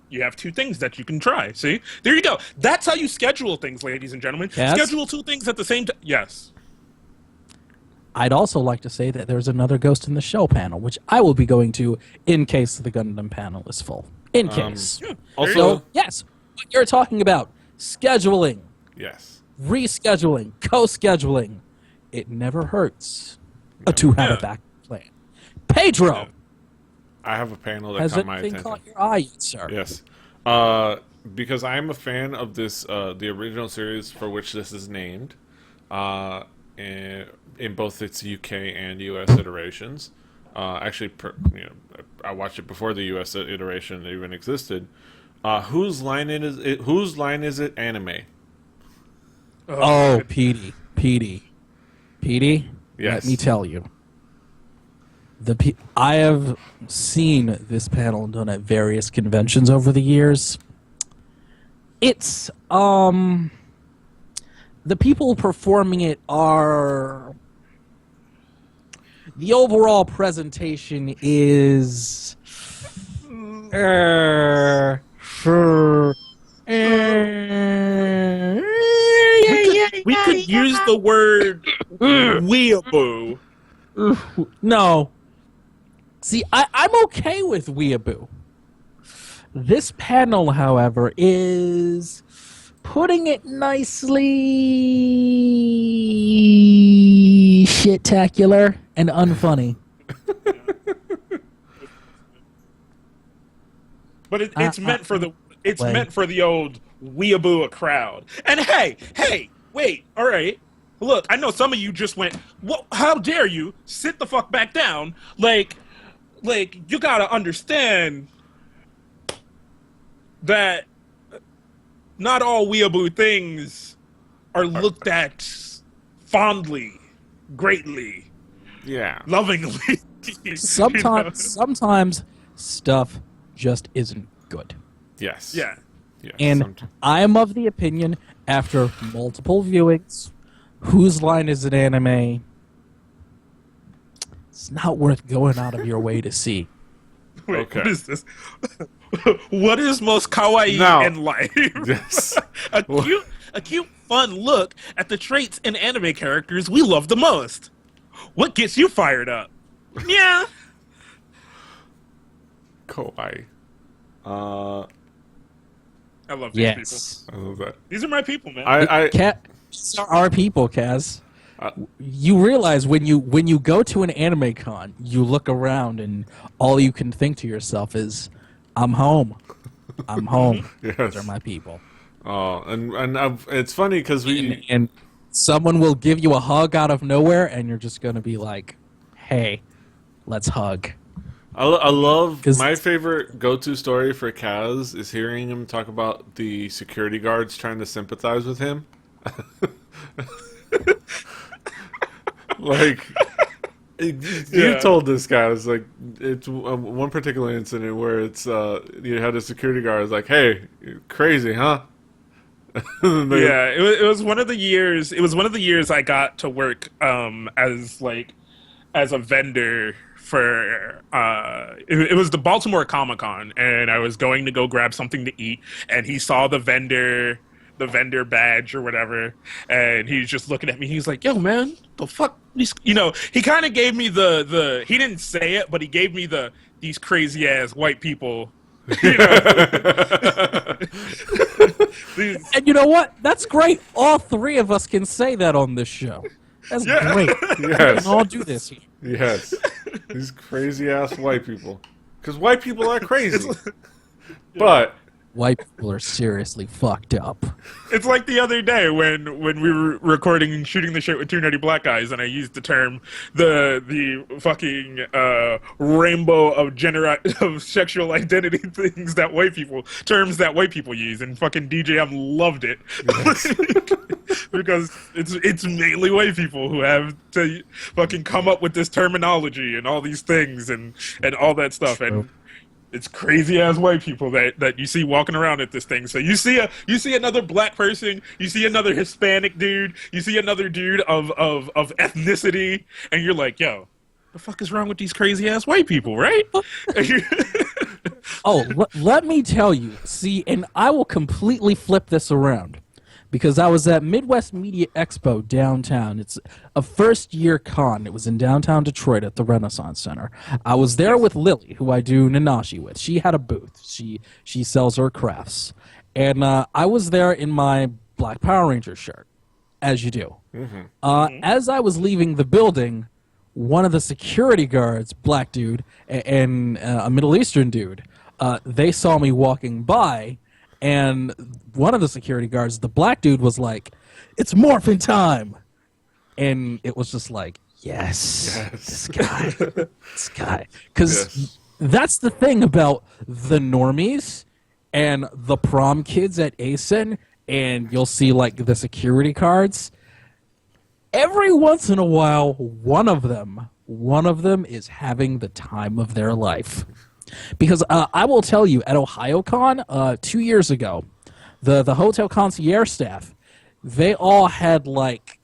you have two things that you can try. See? There you go. That's how you schedule things, ladies and gentlemen. Yes. Schedule two things at the same time. Yes. I'd also like to say that there's another Ghost in the Shell panel, which I will be going to in case the Gundam panel is full. In case. Yeah. Also, So, yes, what you're talking about, scheduling, yes. rescheduling, co-scheduling, it never hurts to have Yeah. a backup plan. Pedro, I have a panel that has caught my anything attention. caught your eye yet, sir? Yes. Because I am a fan of this, the original series for which this is named, in both its UK and US iterations. Actually, I watched it before the US iteration even existed. Whose line is it? Whose line is it? Anime. Oh, Petey. Yes. Let me tell you. I have seen this panel done at various conventions over the years. It's the people performing it are the overall presentation is We could use the word weeaboo. No. See, I'm okay with weeaboo. This panel, however, is putting it nicely shit-tacular and unfunny. But it's meant for the Wait. meant for the old weeaboo crowd. And hey, wait, all right. Look, I know some of you just went, "What? How dare you? Sit the fuck back down!" Like you gotta understand that not all weeaboo things are looked at fondly, greatly, Yeah. lovingly. Sometimes stuff just isn't good. Yes. Yeah. Yes. And I am of the opinion, after multiple viewings, whose line is an anime? It's not worth going out of your way to see. Wait, Okay. what is this? What is most kawaii Now- in life? Yes. a cute, fun look at the traits in anime characters we love the most. What gets you fired up? Yeah. Kawaii. I love these Yes. I love that. people. These are my people, man. I These are our people, Kaz. You realize when you go to an anime con, you look around and all you can think to yourself is, "I'm home. I'm home. Yes. Those are my people." Oh, and it's funny because And someone will give you a hug out of nowhere, and you're just gonna be like, "Hey, let's hug." I love 'Cause- my favorite go-to story for Kaz is hearing him talk about the security guards trying to sympathize with him. Like you told this guy, it's like it's one particular incident where it's you had a security guard was like, "Hey, you're crazy, huh?" Yeah, it was one of the years. It was one of the years I got to work as a vendor for it was the Baltimore Comic Con, and I was going to go grab something to eat, and he saw the vendor the vendor badge or whatever, and he's just looking at me. He's like, "Yo, man, the fuck?" You know, he kind of gave me the. He didn't say it, but he gave me these crazy ass white people. You know, and you know what? That's great. All three of us can say that on this show. That's great. Yes. We can all do this. Yes. These crazy ass white people. Because white people are crazy. But white people are seriously fucked up. It's like the other day when we were recording and shooting the shit with two nerdy black guys, and I used the term the fucking rainbow of sexual identity things that terms that white people use, and fucking DJM loved it. Yes. Because it's mainly white people who have to fucking come up with this terminology and all these things and all that stuff. True. And it's crazy ass white people that you see walking around at this thing. So you see another black person, you see another Hispanic dude, you see another dude of ethnicity, and you're like, yo, the fuck is wrong with these crazy ass white people, right? Let me tell you. See, and I will completely flip this around. Because I was at Midwest Media Expo downtown. It's a first-year con. It was in downtown Detroit at the Renaissance Center. I was there with Lily, who I do Nanashi with. She had a booth. She sells her crafts. And I was there in my Black Power Ranger shirt, as you do. Mm-hmm. As I was leaving the building, one of the security guards, black dude, and a Middle Eastern dude, they saw me walking by. And one of the security guards, the black dude, was like, "It's morphin' time," and it was just like, "Yes. This guy." Because that's the thing about the normies and the prom kids at ACen, and you'll see like the security cards. Every once in a while, one of them is having the time of their life. Because I will tell you, at OhioCon 2 years ago, the hotel concierge staff, they all had like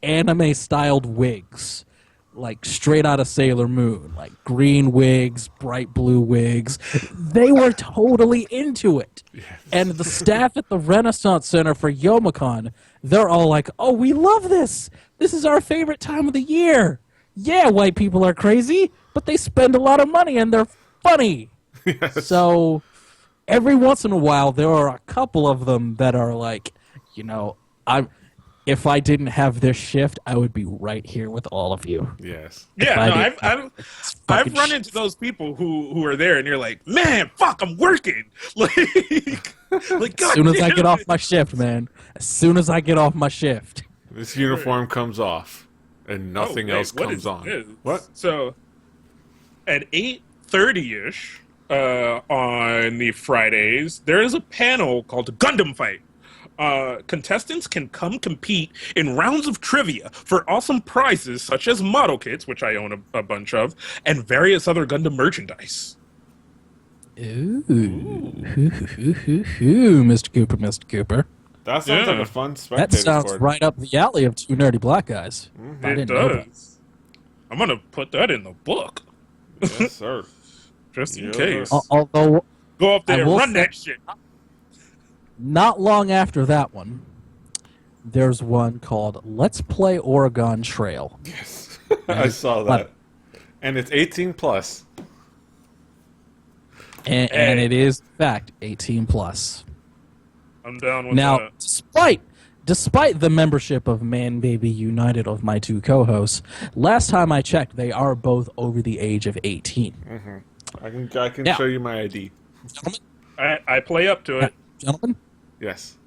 anime-styled wigs, like straight out of Sailor Moon, like green wigs, bright blue wigs. They were totally into it. Yes. And the staff at the Renaissance Center for Youmacon, they're all like, "Oh, we love this. This is our favorite time of the year. Yeah, white people are crazy, but they spend a lot of money and they're funny." Yes. So every once in a while, there are a couple of them that are like, you know, if I didn't have this shift, I would be right here with all of you. Yes. Yeah, no, I've run into those people who are there, and you're like, "Man, fuck, I'm working." Like as soon as I get off my shift, man. As soon as I get off my shift, this uniform comes off, and nothing else comes on. This? What? So at 8:30-ish on the Fridays, there is a panel called Gundam Fight. Contestants can come compete in rounds of trivia for awesome prizes such as model kits, which I own a bunch of, and various other Gundam merchandise. Ooh, Mr. Cooper. That sounds like a fun spectator That sounds sport. right up the alley of two nerdy black guys. Mm-hmm. It does. I'm gonna put that in the book. Yes, sir. Just in case. Although go up there and run that shit. Not long after that one, there's one called Let's Play Oregon Trail. Yes, I saw that. And it's 18 plus. And it is, in fact, 18 plus. I'm down with now, that. Despite the membership of Man Baby United of my two co-hosts, last time I checked, they are both over the age of 18. Mm-hmm. I can show you my ID. Gentlemen? I play up to it. Gentlemen? Yes.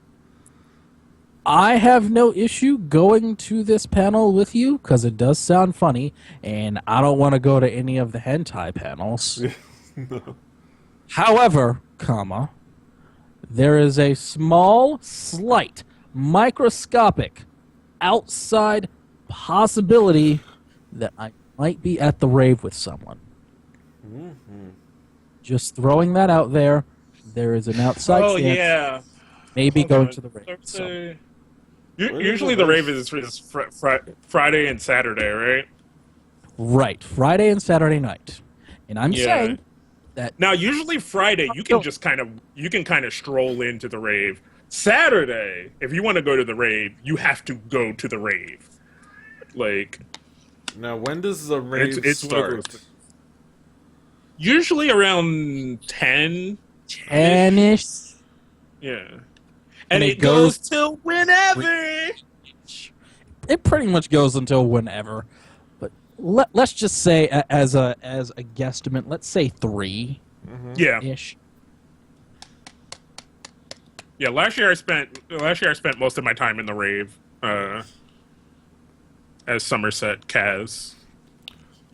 I have no issue going to this panel with you because it does sound funny, and I don't want to go to any of the hentai panels. No. However, there is a small, slight, microscopic, outside possibility that I might be at the rave with someone. Mm-hmm. Just throwing that out there. There is an outside chance. Yeah. Maybe going to the rave. So. Usually the rave is Friday and Saturday, right? Right. Friday and Saturday night. And I'm saying, Now, usually Friday, you can kind of stroll into the rave. Saturday, if you want to go to the rave, you have to go to the rave. Like, now, when does the rave start? Usually around 10. 10-ish. Yeah. And it goes till whenever. It pretty much goes until whenever. But let's just say, as a guesstimate, let's say 3. Yeah. Ish. Yeah, last year I spent most of my time in the rave as Somerset Kaz.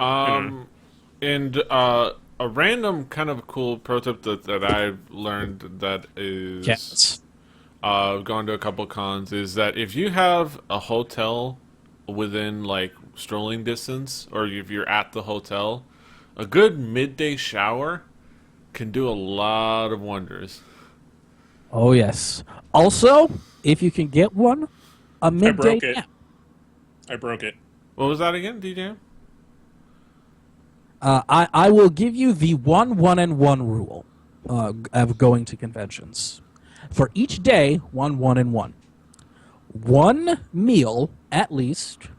And a random kind of cool pro tip that I've learned that is going to a couple cons is that if you have a hotel within like strolling distance, or if you're at the hotel, a good midday shower can do a lot of wonders. Oh, yes. Also, if you can get one, a midday nap. I broke it. What was that again, DJ? I will give you the 1-1-1 rule of going to conventions. For each day, 1-1-1. One meal, at least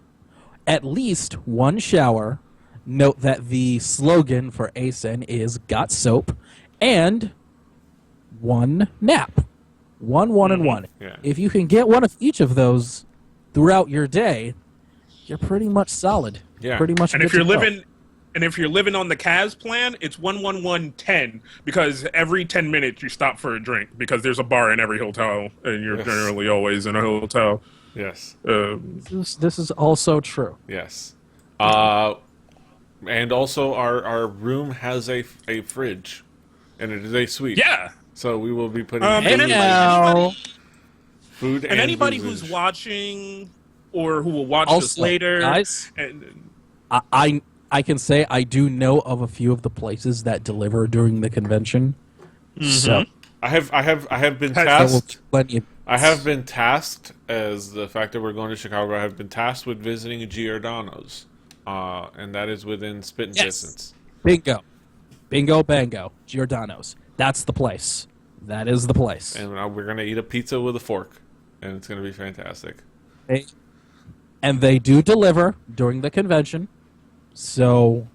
one shower. Note that the slogan for ACen is "Got soap," and one nap. 1-1-1. Yeah. If you can get one of each of those throughout your day, you're pretty much solid. Yeah. Pretty much. And if you're living on the Kaz plan, it's 1-1-1-10, because every 10 minutes you stop for a drink, because there's a bar in every hotel, and you're generally always in a hotel. Yes. This is also true. Yes. And also our room has a fridge, and it is a suite. Yeah. So we will be putting food and anybody beverage. who's watching or who will watch this Also, later, guys, and I can say I do know of a few of the places that deliver during the convention. So I have been tasked. I have been tasked, as the fact that we're going to Chicago, I have been tasked with visiting Giordano's, and that is within spitting distance. Bingo, bango, Giordano's. That's the place. That is the place. And we're gonna eat a pizza with a fork, and it's gonna be fantastic. And they do deliver during the convention, so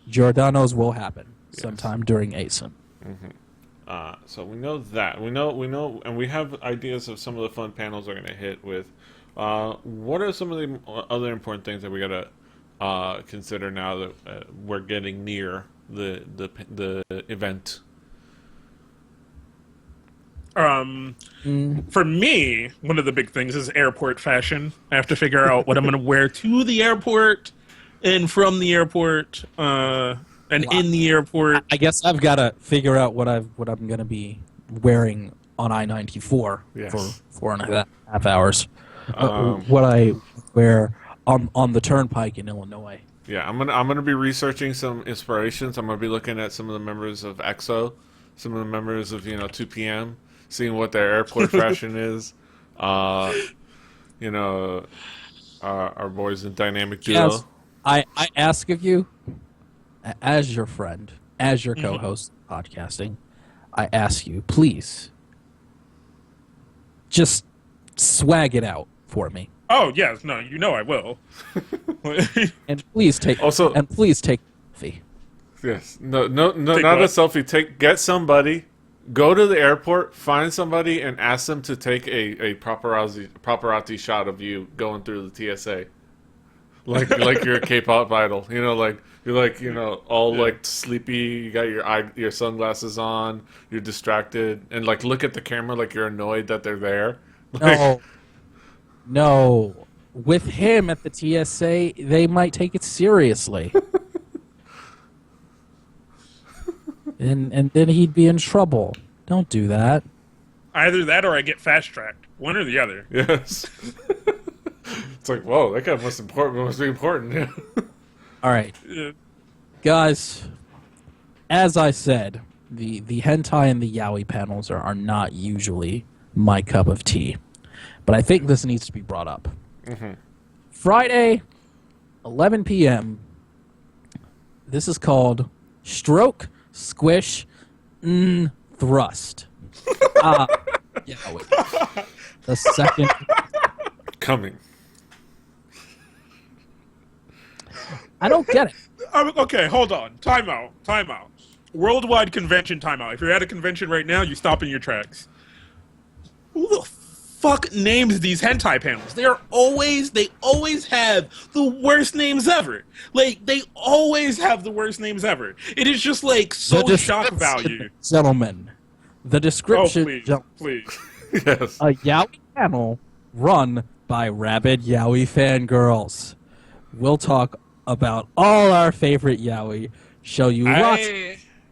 Giordano's will happen sometime during ACen. So we know that. We know, and we have ideas of some of the fun panels we're going to hit with. What are some of the other important things that we got to consider now that we're getting near the event? For me, one of the big things is airport fashion. I have to figure out what I'm going to wear to the airport and from the airport. And in the airport, I guess I've got to figure out what I'm going to be wearing on I-94 for 4.5 hours. What I wear on the turnpike in Illinois. Yeah, I'm gonna be researching some inspirations. I'm gonna be looking at some of the members of EXO, some of the members of 2 p.m., seeing what their airport fashion is. Our boys in Dynamic Duo. Yes, I ask of you, as your friend, as your co-host podcasting, I ask you, please, just swag it out for me. Oh yes, no, I will. And please take a selfie. Yes, no, not a selfie. Get somebody, go to the airport, find somebody, and ask them to take a paparazzi shot of you going through the TSA, like you're a K-pop idol. All sleepy. You got your sunglasses on. You're distracted, and look at the camera like you're annoyed that they're there. No. With him at the TSA, they might take it seriously. and then he'd be in trouble. Don't do that. Either that or I get fast-tracked. One or the other. Yes. It's like, whoa, that guy must be important. All right. Guys, as I said, the hentai and the yaoi panels are not usually my cup of tea. But I think this needs to be brought up. Friday, 11 p.m. This is called Stroke Squish, thrust. Yaoi. The second. Coming. I don't get it. Okay, hold on. Time out. Worldwide convention timeout. If you're at a convention right now, you stop in your tracks. Who the fuck names these hentai panels? They always have the worst names ever. Like, they always have the worst names ever. It is just like so shock value. Gentlemen, the description. Please. Yes. A yaoi panel run by rabid yaoi fangirls. We'll talk about all our favorite yaoi, show you lots of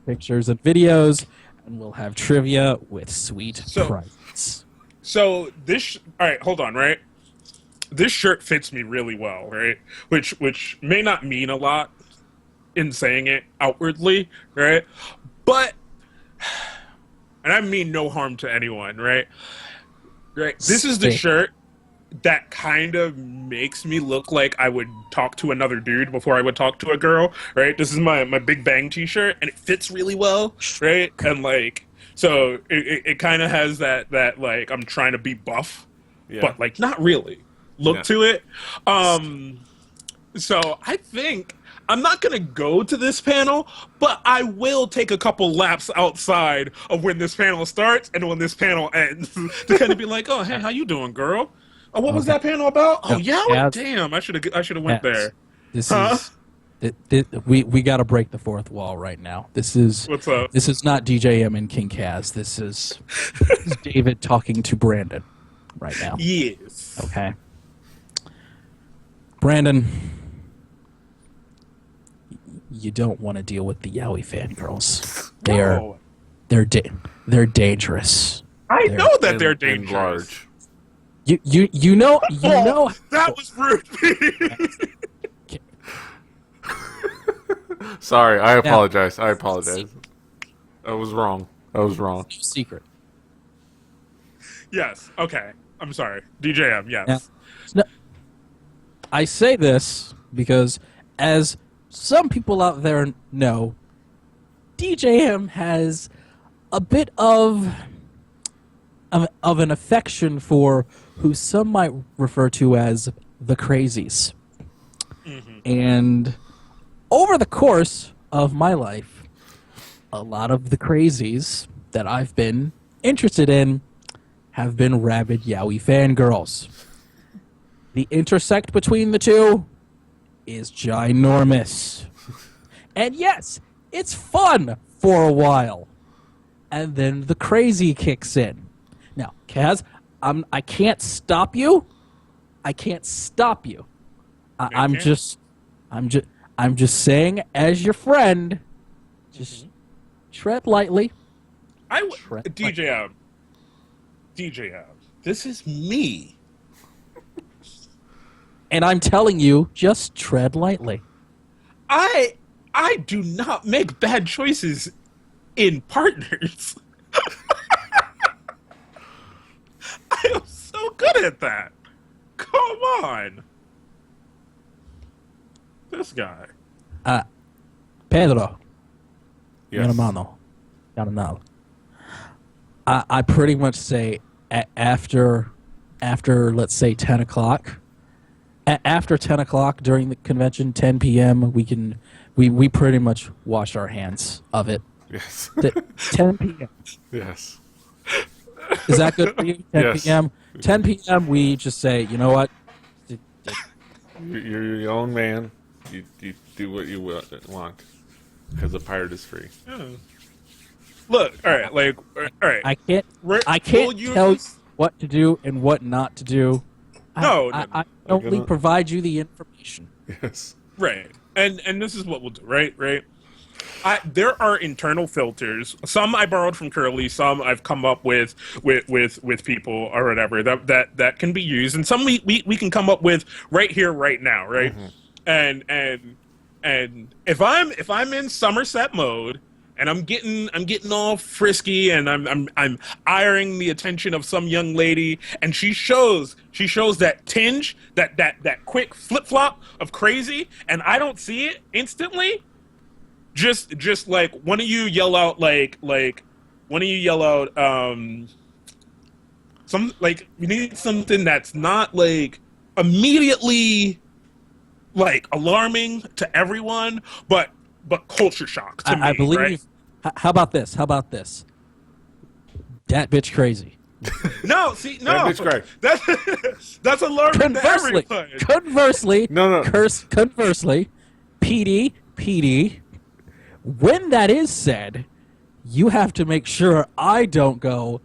pictures and videos, and we'll have trivia with sweet prizes. So this, all right, hold on, right? This shirt fits me really well, right? Which may not mean a lot in saying it outwardly, right? But, and I mean no harm to anyone, right? Right. This is the shirt that kind of makes me look like I would talk to another dude before I would talk to a girl, right? This is my Big Bang t-shirt, and it fits really well, right? And like, so it kind of has that like I'm trying to be buff, but like not really look to it. So I think I'm not gonna go to this panel, but I will take a couple laps outside of when this panel starts and when this panel ends to kind of be like, oh hey, how you doing, girl? Oh, what was that panel about? Oh yeah, damn! I should have went there. This is we got to break the fourth wall right now. This is what's up. This is not DJM and King Kaz. This is David talking to Brandon right now. Yes. Okay. Brandon, you don't want to deal with the yaoi fangirls. They're dangerous. I know that they're dangerous. Large. You know that was rude. Sorry, I apologize. I was wrong. Secret. Yes. Okay. I'm sorry. DJM. Yes. No, I say this because, as some people out there know, DJM has a bit of an affection for who some might refer to as the crazies. Mm-hmm. And over the course of my life, a lot of the crazies that I've been interested in have been rabid yaoi fangirls. The intersect between the two is ginormous. And yes, it's fun for a while. And then the crazy kicks in. Now, Kaz, I can't stop you. I'm just saying, as your friend, just tread lightly. DJM, this is me. And I'm telling you, just tread lightly. I do not make bad choices in partners. I am so good at that. Come on. This guy. Pedro. Yes. Mi hermano. Carnal. I pretty much say after let's say 10 o'clock. After 10 o'clock during the convention, 10 p.m., we pretty much wash our hands of it. Yes. 10 p.m. Yes. Is that good for you? 10 Yes. p.m. 10 p.m. We just say, you know what? You're your own man. You do what you want because the pirate is free. Look, all right, like, all right. I can't tell you what to do and what not to do. I only provide you the information. Yes. Right. And this is what we'll do, right? There are internal filters. Some I borrowed from Curly, some I've come up with people or whatever that can be used, and some we can come up with right here, right now, right? Mm-hmm. And if I'm in Somerset mode and I'm getting all frisky and I'm eyeing the attention of some young lady, and she shows that tinge, that quick flip flop of crazy, and I don't see it instantly, just like one of you yell out like one of you yell out some like we need something that's not like immediately like alarming to everyone, but culture shock to me. I believe. Right? How about this? How about this? That bitch crazy. No, see, no, That bitch crazy. That's alarming to everyone. Conversely, No. Conversely, PD. When that is said, you have to make sure I don't go.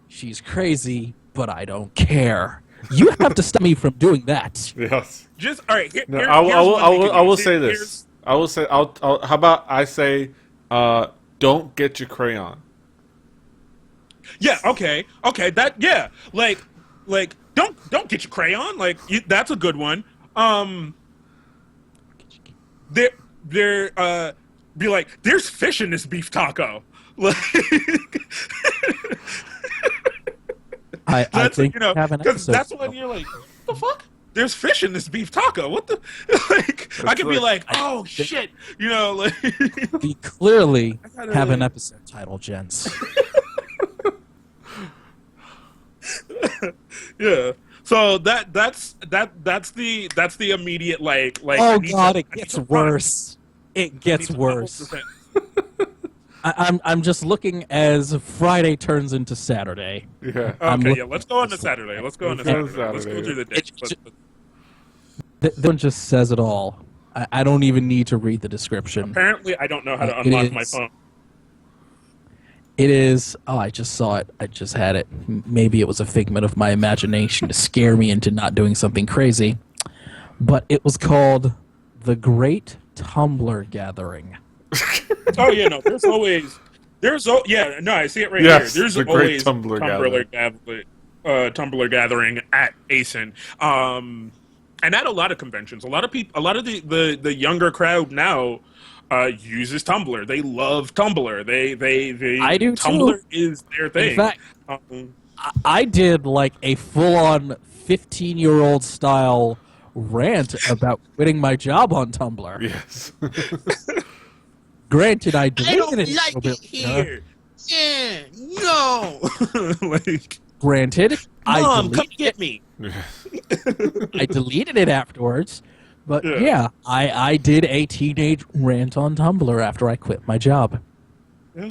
She's crazy, but I don't care. You have to stop me from doing that. Yes. Just all right. No, I will say this. I will say. How about I say, don't get your crayon. Yeah. Okay. That. Yeah. Like, don't get your crayon. Like, that's a good one. Be like, there's fish in this beef taco. Like, I think you know, have an because episode. that's when you're like, what the fuck? There's fish in this beef taco. What the? Like, I could be like, oh shit, you know, like. We clearly have an episode title, gents. Yeah. So that's the immediate like. Oh god, it gets worse. It gets worse. I'm just looking as Friday turns into Saturday. Yeah. Okay, yeah. Let's go on to Saturday. Let's go through the dates. That one just says it all. I don't even need to read the description. Apparently, I don't know how to unlock my phone. It is. Oh, I just saw it. I just had it. Maybe it was a figment of my imagination to scare me into not doing something crazy. But it was called The Great Tumblr Gathering. Oh yeah, no. I see it right Yes, here. There's the always Great Tumblr Tumblr gathering at ACen. And at a lot of conventions, a lot of the younger crowd now uses Tumblr. They love Tumblr. They I do Tumblr too. is their thing. In fact, I did like a full-on 15-year-old style rant about quitting my job on Tumblr. Yes. Granted, I deleted it. like it here. Yeah, no. Like, granted, Mom, come get me. I deleted it afterwards. But yeah, I did a teenage rant on Tumblr after I quit my job. Yeah.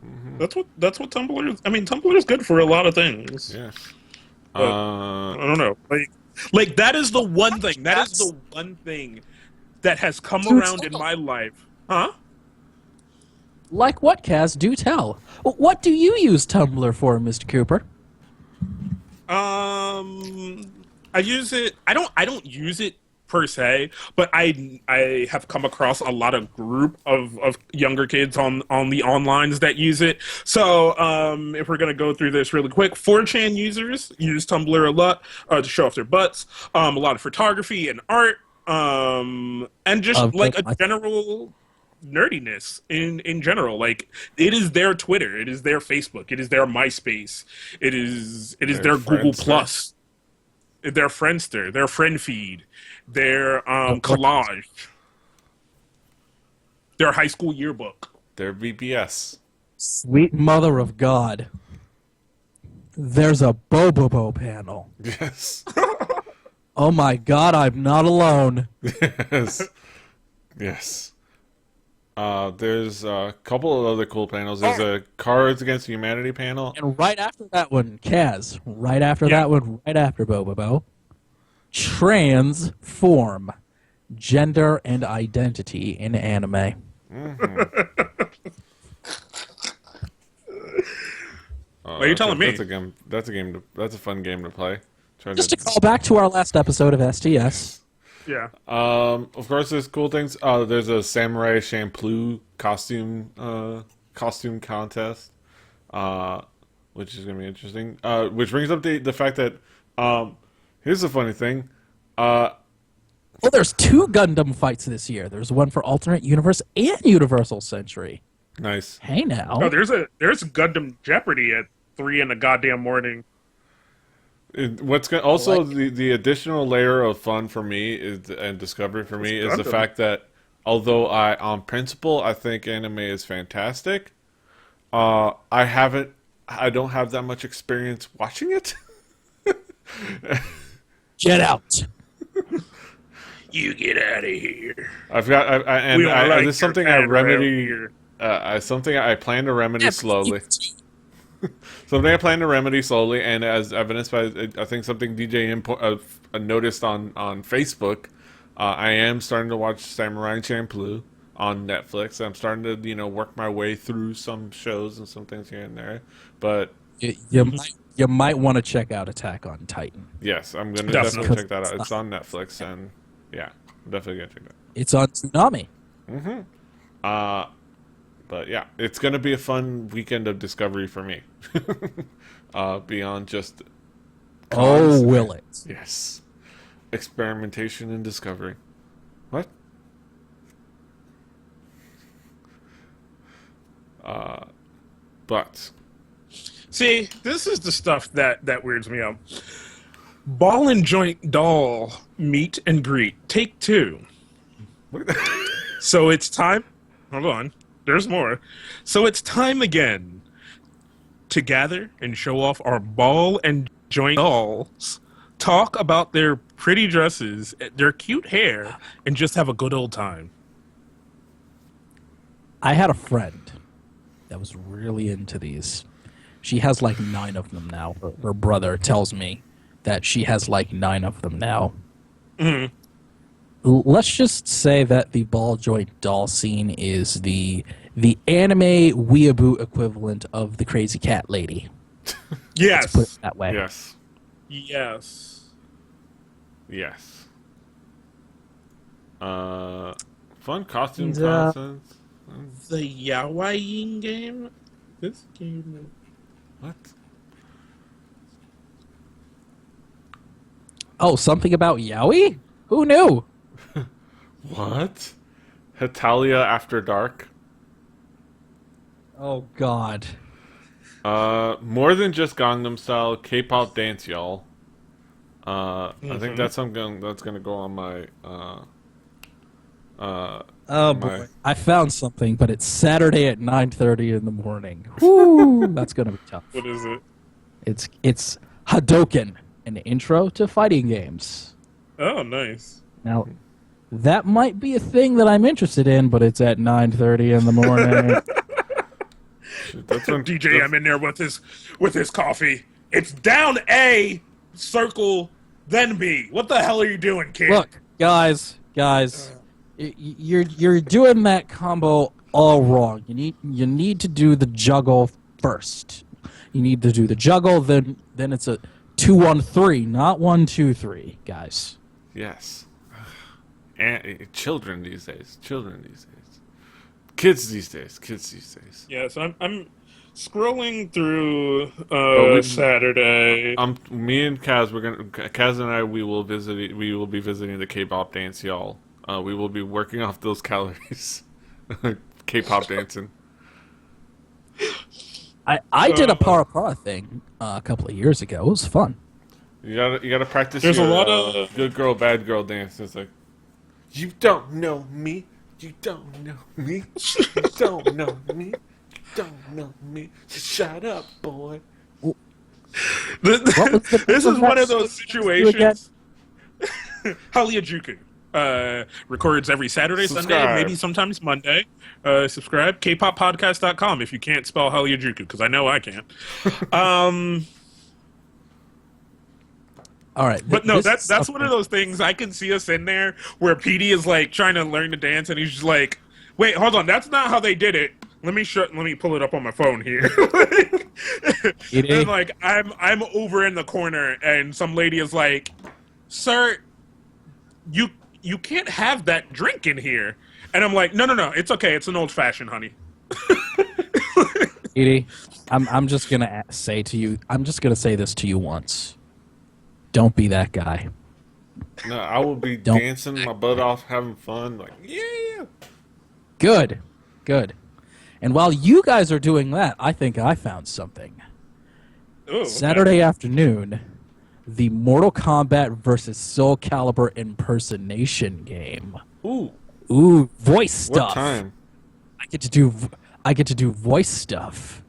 Mm-hmm. That's what Tumblr is. I mean, Tumblr is good for a lot of things. Yeah. I don't know. Like that is the one thing. That is the one thing that has come around in my life. Huh? Like what, Kaz? Do tell. What do you use Tumblr for, Mr. Cooper? I use it. I don't use it per se, but I have come across a lot of group of younger kids on the onlines that use it. So if we're gonna go through this really quick, 4chan users use Tumblr a lot to show off their butts. A lot of photography and art, and just like a general nerdiness in general. Like, it is their Twitter, it is their Facebook, it is their MySpace, it is their Google Plus, their Friendster, their friend feed, their collage, their high school yearbook, Their VPS. Sweet mother of God. There's a Bobobo panel. Yes. Oh my God, I'm not alone. Yes. Yes. There's a couple of other cool panels. There's a Cards Against Humanity panel. And right after that one, Kaz, right after that one, right after Bobobo, Transform, Gender and Identity in Anime. Mm-hmm. What are you telling me? That's a game. That's a fun game to play. Just to call back to our last episode of STS. Yeah. Of course, there's cool things. There's a Samurai Champloo costume contest, which is gonna be interesting. Which brings up the fact that here's the funny thing. Well, there's 2 Gundam fights this year. There's one for Alternate Universe and Universal Century. Nice. Hey now. Oh, there's Gundam Jeopardy at 3 in the goddamn morning. The additional layer of fun for me and discovery for me is the fact that Although on principle, I think anime is fantastic. I don't have that much experience watching it. Get out. You get out of here. This is something I remedy. Something I plan to remedy slowly. Something I plan to remedy slowly, and as evidenced by, I think something DJ noticed on Facebook, I am starting to watch Samurai Champloo on Netflix. I'm starting to, work my way through some shows and some things here and there. But you might want to check out Attack on Titan. yes, I'm going to definitely check that out. It's on Netflix, and yeah, I'm definitely going to check that out. It's on Tsunami. But yeah, it's going to be a fun weekend of discovery for me. Beyond just cons. Oh, will it? Yes. Experimentation and discovery. What? But See, this is the stuff that weirds me out. Ball and joint doll meet and greet. Take 2. So it's time. Hold on. There's more. So it's time again to gather and show off our ball and joint dolls, talk about their pretty dresses, their cute hair, and just have a good old time. I had a friend that was really into these. She has like 9 of them now. Her brother tells me that she has like 9 of them now. Mm-hmm. Let's just say that the ball joint doll scene is the anime weeaboo equivalent of the crazy cat lady. Yes. Let's put it that way. yes. Yes. Yes. Fun costume And, concepts. The Yawayin game? This game. What? Oh, something about yaoi? Who knew? What? Hetalia After Dark. Oh, God. More than just Gangnam Style, K-pop dance, y'all. I think that's something that's gonna go on my. Oh boy, I found something, but it's Saturday at 9:30 in the morning. Woo, that's gonna be tough. What is it? It's Hadoken, an intro to fighting games. Oh, nice. Now, that might be a thing that I'm interested in, but it's at 9:30 in the morning. That's when DJ, I'm in there with his coffee. It's down A, circle, then B. What the hell are you doing, kid? Look, guys, you're doing that combo all wrong. You need to do the juggle first. You need to do the juggle, then it's a 2-1-3, not 1-2-3, guys. Yes. And children these days. Kids these days. Yeah, so I'm scrolling through Saturday. Me and Kaz and I we will be visiting the K-pop dance, y'all. We will be working off those calories. K-pop dancing. I did a para thing a couple of years ago. It was fun. You gotta practice. There's your, a lot of good girl, bad girl dance. It's like, you don't know me. You don't know me. You don't know me. You don't know me. Shut up, boy. This is one of those situations. Hallyajuku records every Saturday, Sunday, maybe sometimes Monday. Subscribe, kpoppodcast.com if you can't spell Hallyajuku, because I know I can't. All right, but no, that's one of those things I can see us in there where Petey is like trying to learn to dance, and he's just like, "Wait, hold on, that's not how they did it. Let me pull it up on my phone here." And like I'm over in the corner, and some lady is like, "Sir, you can't have that drink in here." And I'm like, "No, it's okay. It's an old fashioned, honey." Edie, I'm just gonna say this to you once. Don't be that guy. No, I will be dancing my butt off, having fun. Like, yeah. Good. And while you guys are doing that, I think I found something. Ooh, okay. Saturday afternoon, the Mortal Kombat versus Soul Calibur impersonation game. Ooh. Ooh, voice stuff. What time? I get to do voice stuff.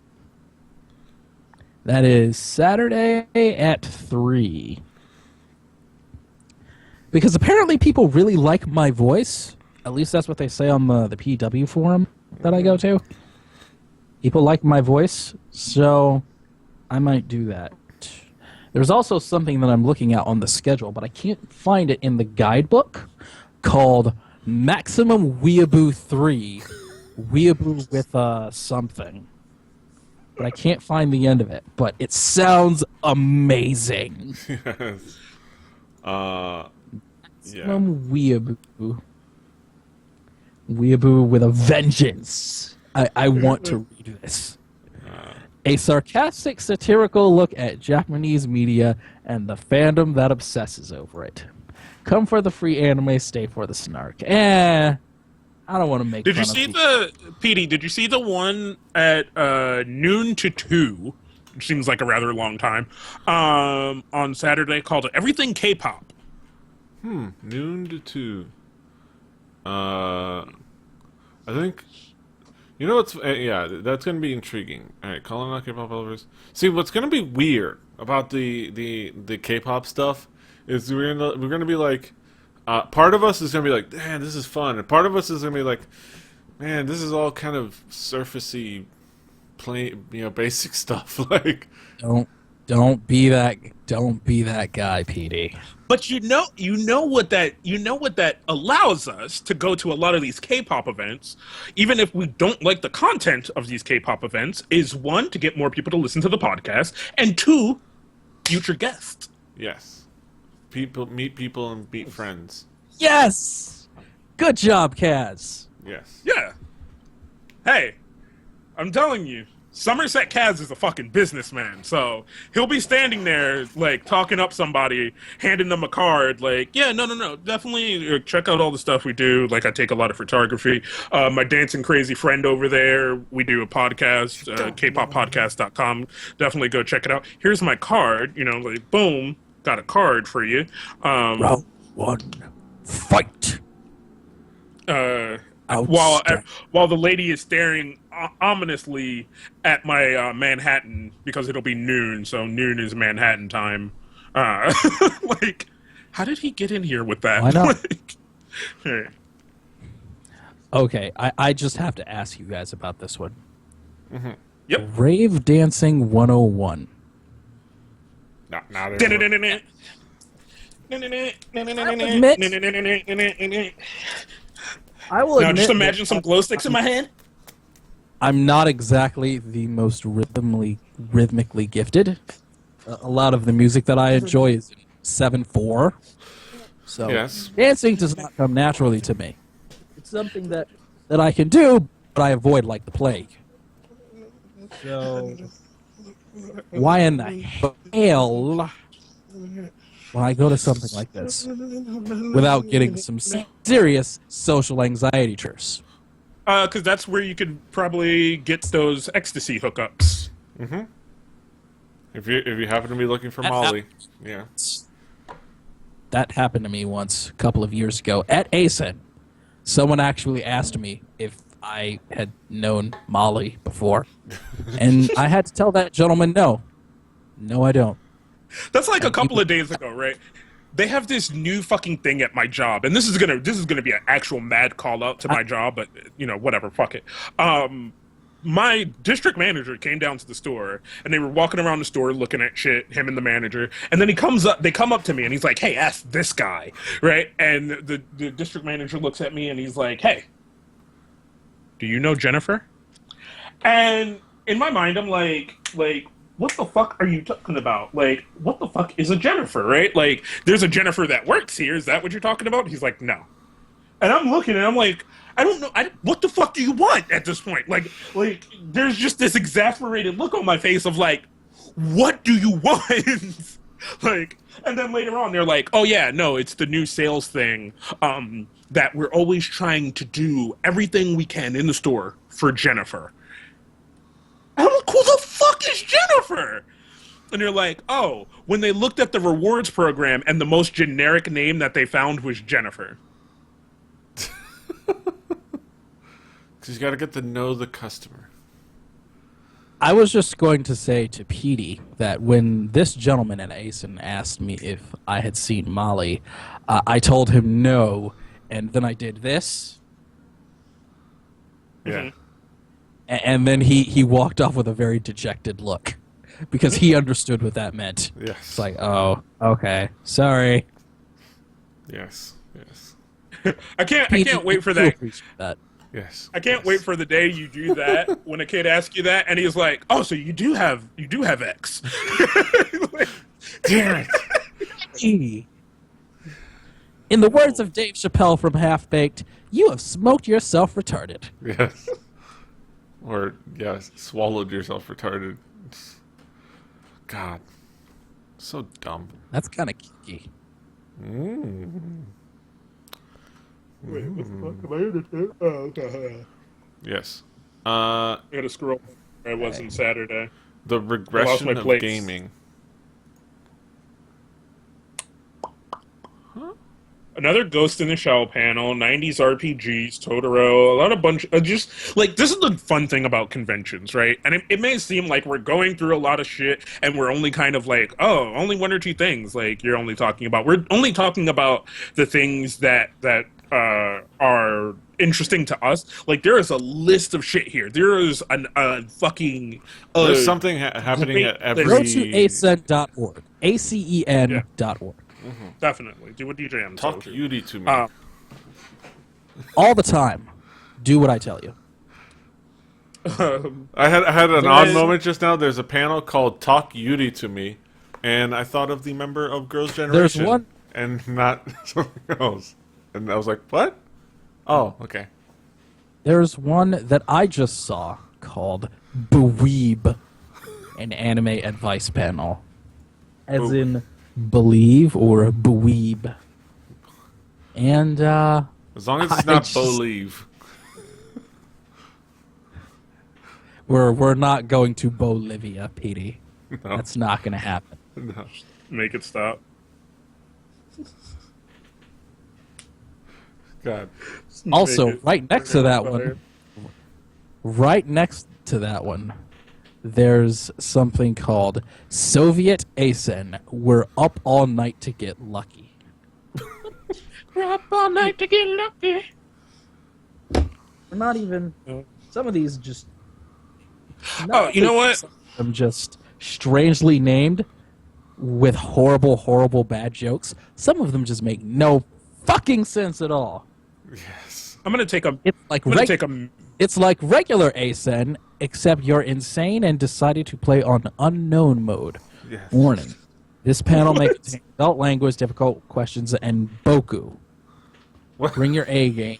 That is Saturday at 3. Because apparently people really like my voice. At least that's what they say on the PW forum that I go to. People like my voice, so I might do that. There's also something that I'm looking at on the schedule, but I can't find it in the guidebook, called Maximum Weeaboo 3. Weeaboo with something. But I can't find the end of it. But it sounds amazing. Yes. Maximum Weeaboo. Weeaboo with a vengeance. I want to read this. A sarcastic, satirical look at Japanese media and the fandom that obsesses over it. Come for the free anime, stay for the snark. I don't want to make Did fun you see of Petey, did you see the one at noon to 2, which seems like a rather long time, on Saturday called Everything K-Pop? Noon to 2. I think... You know what's... yeah, that's going to be intriguing. Alright, calling out K-pop lovers. See, what's going to be weird about the K-pop stuff is we're gonna be like... part of us is going to be like, man, this is fun. And part of us is going to be like, man, this is all kind of surfacey, plain, basic stuff. Like... Don't be that guy, Petey. But you know what that allows us to go to a lot of these K-pop events, even if we don't like the content of these K-pop events, is 1, to get more people to listen to the podcast, and 2, future guests. Yes. Meet people and meet friends. Yes! Good job, Kaz. Yes. Yeah. Hey, I'm telling you, Somerset Kaz is a fucking businessman, so he'll be standing there, like, talking up somebody, handing them a card, like, yeah, no, definitely check out all the stuff we do. Like, I take a lot of photography. My dancing crazy friend over there, we do a podcast, kpoppodcast.com. Definitely go check it out. Here's my card, like, boom, got a card for you. Round 1, fight. While the lady is staring ominously at my Manhattan, because it'll be noon, so noon is Manhattan time. Like, how did he get in here with that? Why not? Hey. Okay, I just have to ask you guys about this one. Mm-hmm. Yep. Rave Dancing 101. Not anymore. I will now admit just imagine some glow sticks in my hand. I'm not exactly the most rhythmically gifted. A lot of the music that I enjoy is 7/4. So yes. Dancing does not come naturally to me. It's something that I can do, but I avoid like the plague. So why in the hell when I go to something like this without getting some serious social anxiety trips? Because that's where you could probably get those ecstasy hookups. Mm-hmm. If you happen to be looking for Molly, yeah. That happened to me once a couple of years ago at ACen. Someone actually asked me if I had known Molly before, and I had to tell that gentleman no, I don't. That's like a couple of days ago, right? They have this new fucking thing at my job, and this is gonna be an actual mad call out to my job, but whatever, fuck it. My district manager came down to the store, and they were walking around the store looking at shit, him and the manager, and then they come up to me, and he's like, hey, ask this guy, right? And the district manager looks at me, and he's like, hey, do you know Jennifer? And in my mind, I'm like, what the fuck are you talking about? Like, what the fuck is a Jennifer, right? Like, there's a Jennifer that works here. Is that what you're talking about? He's like, no. And I'm looking, and I'm like, I don't know. What the fuck do you want at this point? Like, there's just this exasperated look on my face of like, what do you want? Like, and then later on, they're like, oh yeah, no, it's the new sales thing that we're always trying to do everything we can in the store for Jennifer. I'm like, who the fuck is Jennifer? And they're like, oh, when they looked at the rewards program and the most generic name that they found was Jennifer. Because you got to get to know the customer. I was just going to say to Petey that when this gentleman at ACen asked me if I had seen Molly, I told him no, and then I did this, Yeah. and then he walked off with a very dejected look because he understood what that meant. Yes. It's like, oh, okay, sorry. Yes. Yes. I can't wait for you that. appreciate that. Yes. I can't wait for the day you do that when a kid asks you that and he's like, "Oh, so you do have X." Like, Damn it. Hey. In the words of Dave Chappelle from Half Baked, you have smoked yourself retarded. Yes. Or, yes, swallowed yourself retarded. God. So dumb. That's kind of kinky. wait, what the fuck? Am I in it? Oh, okay. Yes. I gotta scroll. I wasn't Saturday. The regression my of place. gaming. Another Ghost in the Shell panel, 90s RPGs, Totoro, a lot of bunch of just like this is the fun thing about conventions, right? And it may seem like we're going through a lot of shit and we're only kind of like, oh, only one or two things like you're only talking about. We're only talking about the things that are interesting to us. Like there is a list of shit here. there is a fucking There's something happening at every... Go to acen.org. ACEN.org. Definitely do what DJ M Talk tells you. Yudi to me. All the time. Do what I tell you. I had an There odd is- moment just now. There's a panel called Talk Yudi to me, and I thought of the member of Girls' There's Generation. one- And not something else. And I was like, what? Oh, okay. There's one that I just saw called Bweeb, an anime advice panel. As Boo. in believe or Bweeb. And As long as it's I not just- believe. we're not going to Bolivia, Petey. No. That's not gonna happen. No. Make it stop. God. Also, Make it- right next to that one, right next to that one, there's something called Soviet ACen. We're up all night to get lucky. We're up all night to get lucky. We're not even. Some of these just. Oh, you know what? I'm just strangely named with horrible, horrible bad jokes. Some of them just make no fucking sense at all. Yes. I'm gonna take a. It's like I'm gonna take a. It's like regular ACen, except you're insane and decided to play on unknown mode. Yes. Warning. This panel may contain adult language, difficult questions, and boku. What? Bring your A game.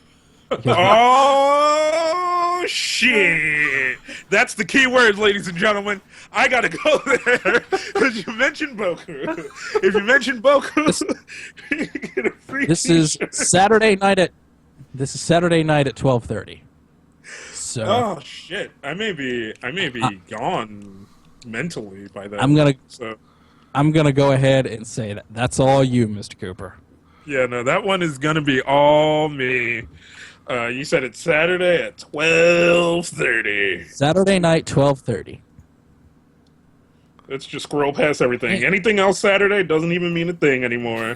Oh shit! That's the key word, ladies and gentlemen. I gotta go there because you mentioned Boku. If you mention Boku, you get a free This is t-shirt. Saturday night at 12:30. So Oh shit! I may be gone mentally by then. I'm gonna So go ahead and say that that's all you, Mr. Cooper. yeah, no, that one is gonna be all me. You said it's Saturday at 12:30. Saturday night, 12:30. Let's just scroll past everything. Anything else Saturday doesn't even mean a thing anymore.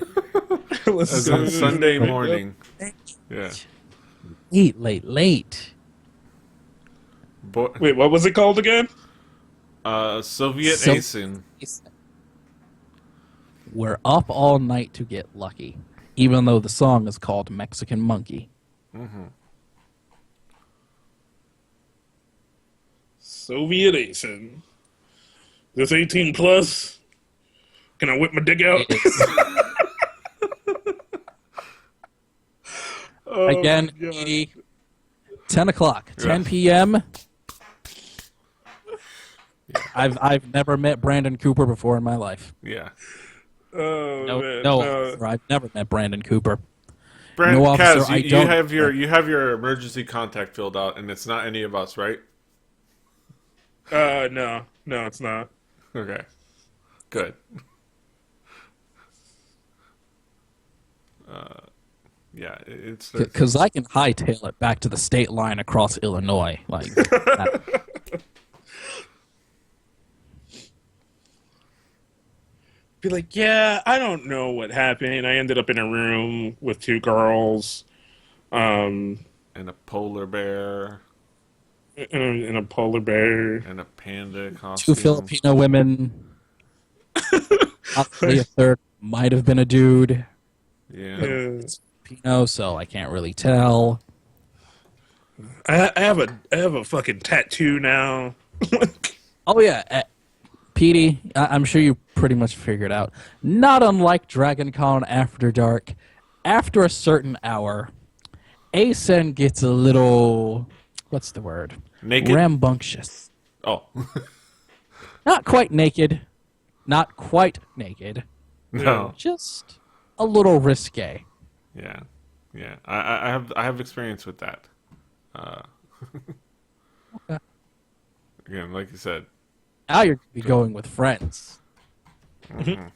Let's As go. on Sunday morning. Yeah. Late. Bo- Wait, what was it called again? Soviet So- ACen. We're up all night to get lucky, even though the song is called Mexican Monkey. Soviet ACen. This 18 plus. Can I whip my dick out? Oh, Again, my God. 80, 10 o'clock, 10 p.m. I've never met Brandon Cooper before in my life. Yeah. Oh, No, man. no officer, I've never met Brandon Cooper. Brand, No, officer, Kaz, I you don't- have your emergency contact filled out, and it's not any of us, right? No, it's not. Okay. Good. Yeah, it's Because I can hightail it back to the state line across Illinois. Like, Be like, yeah, I don't know what happened. I ended up in a room with two girls, um, and a polar bear in a polar bear. and a panda two costume. Filipino women. Possibly a third might have been a dude. Yeah. It's Filipino, so I can't really tell. I have a fucking tattoo now. Oh yeah, Petey, I'm sure you pretty much figured out. Not unlike Dragon Con After Dark, after a certain hour, ACen gets a little, what's the word? Naked? Rambunctious. Oh. Not quite naked. Not quite naked. No. Just a little risque. Yeah. Yeah. I have experience with that. Okay. Again, like you said. Now you're going to be going with friends. Mm-hmm.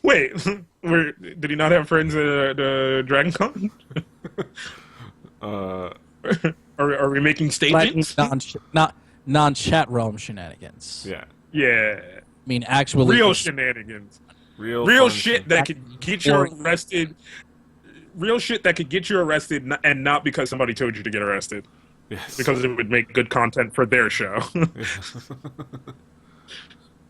Wait, did he not have friends at Dragon Con? Are we making statements? Non-chat realm shenanigans. Yeah. Yeah. I mean, actually... Real shenanigans. Real Shit that could get you arrested. Real shit that could get you arrested, and not because somebody told you to get arrested. Yes. Because it would make good content for their show.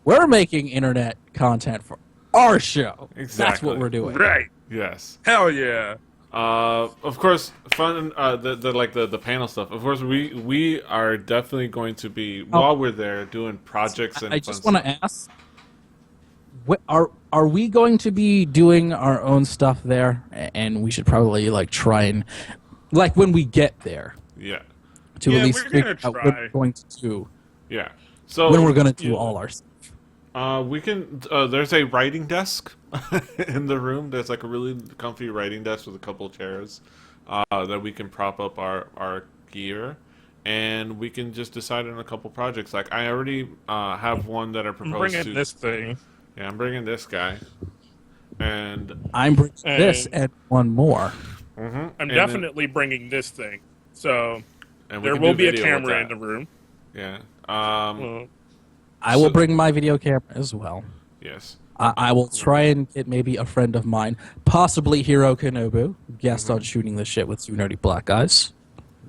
We're making internet content for our show. Exactly. That's what we're doing. Right. Yes. Hell yeah. Of course, fun. The panel stuff. Of course, we are definitely going to be while we're there doing projects and. I just want to ask: are we going to be doing our own stuff there? And we should probably try and when we get there. Yeah. To Yeah, at least we're figure gonna out what try. we're going to do. Yeah. So When we're going to do all our stuff. we can. There's a writing desk in the room. There's a really comfy writing desk with a couple chairs that we can prop up our gear, and we can just decide on a couple projects. Like I already have one that I I'm proposed bringing to. this thing. Yeah, I'm bringing this guy, and I'm bringing this and one more. I'm definitely bringing this thing. So and there will be a camera in the room. Yeah. I will bring my video camera as well. Yes. I will try and get maybe a friend of mine, possibly Hiro Kenobu, guest on Shooting the Shit with Two Nerdy Black Guys.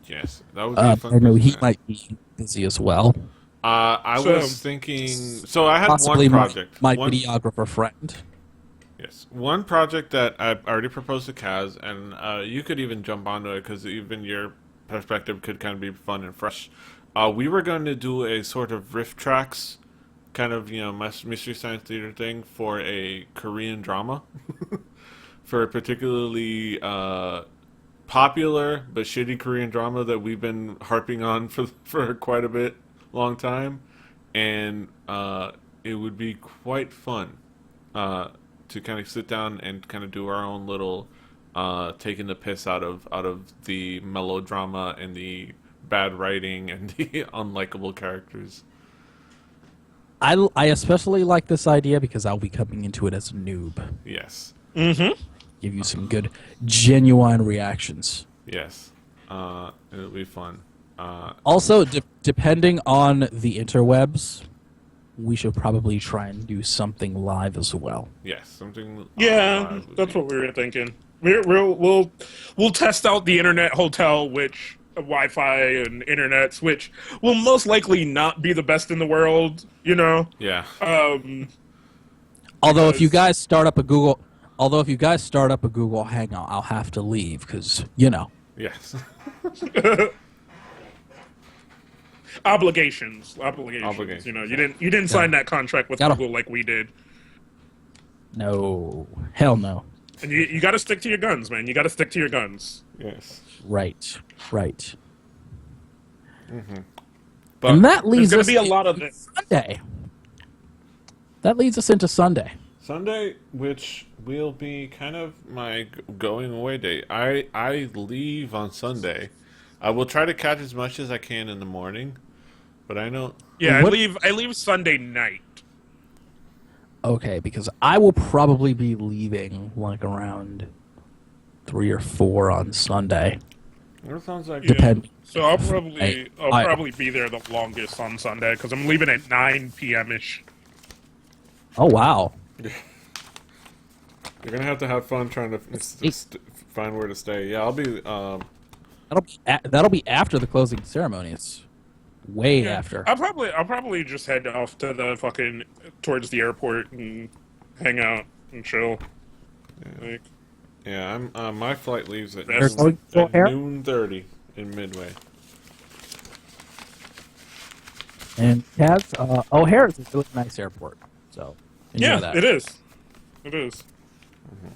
Yes, that would be a fun. I know he person. might be busy as well. I was thinking. So I had Possibly one project. my one, videographer friend. Yes, one project that I already proposed to Kaz, and you could even jump onto it because even your perspective could kind of be fun and fresh. We were going to do a sort of riff tracks, kind of mystery science theater thing for a Korean drama, for a particularly popular but shitty Korean drama that we've been harping on for quite a bit long time, and it would be quite fun to kind of sit down and kind of do our own little taking the piss out of the melodrama and the bad writing and the unlikable characters. I especially like this idea because I'll be coming into it as a noob. Yes. Mm-hmm. Give you some good, genuine reactions. Yes. It'll be fun. Also, depending on the interwebs, we should probably try and do something live as well. Yes, something. Yeah, that's what we were thinking. We'll test out the internet hotel, which Wi-Fi and internets, which will most likely not be the best in the world. Yeah. Although if you guys start up a Google Hangout, I'll have to leave because Yes. Obligations. You didn't sign that contract with Google like we did. No, hell no. And you got to stick to your guns, man. You got to stick to your guns. Yes. Right. Mm-hmm. And that leads there's us going to be a lot of this. Sunday. That leads us into Sunday. Sunday, which will be kind of my going away day. I leave on Sunday. I will try to catch as much as I can in the morning, but I know. Yeah, I leave Sunday night. Okay, because I will probably be leaving around 3 or 4 on Sunday. That sounds like Depend. So I'll probably be there the longest on Sunday because I'm leaving at 9 p.m. ish. Oh wow. You're gonna have to have fun trying to find where to stay. Yeah, I'll be. That'll be after the closing ceremony. It's way after. I'll probably just head off to the fucking towards the airport and hang out and chill. Yeah. Like, Yeah, I'm. My flight leaves at noon 30 in Midway. And Kaz, O'Hare is a really nice airport. So enjoy that. it is. It is. Mm-hmm.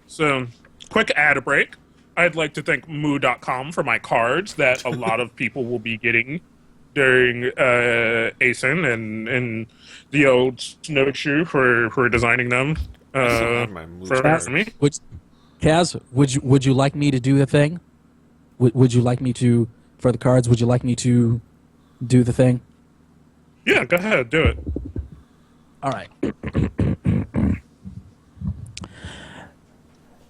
So, quick ad break. I'd like to thank Moo.com for my cards that a lot of people will be getting during ACen and the old snowshoe for designing them for me. Kaz, would you like me to do the thing? Would you like me to, for the cards, would you like me to do the thing? Yeah, go ahead, do it. All right.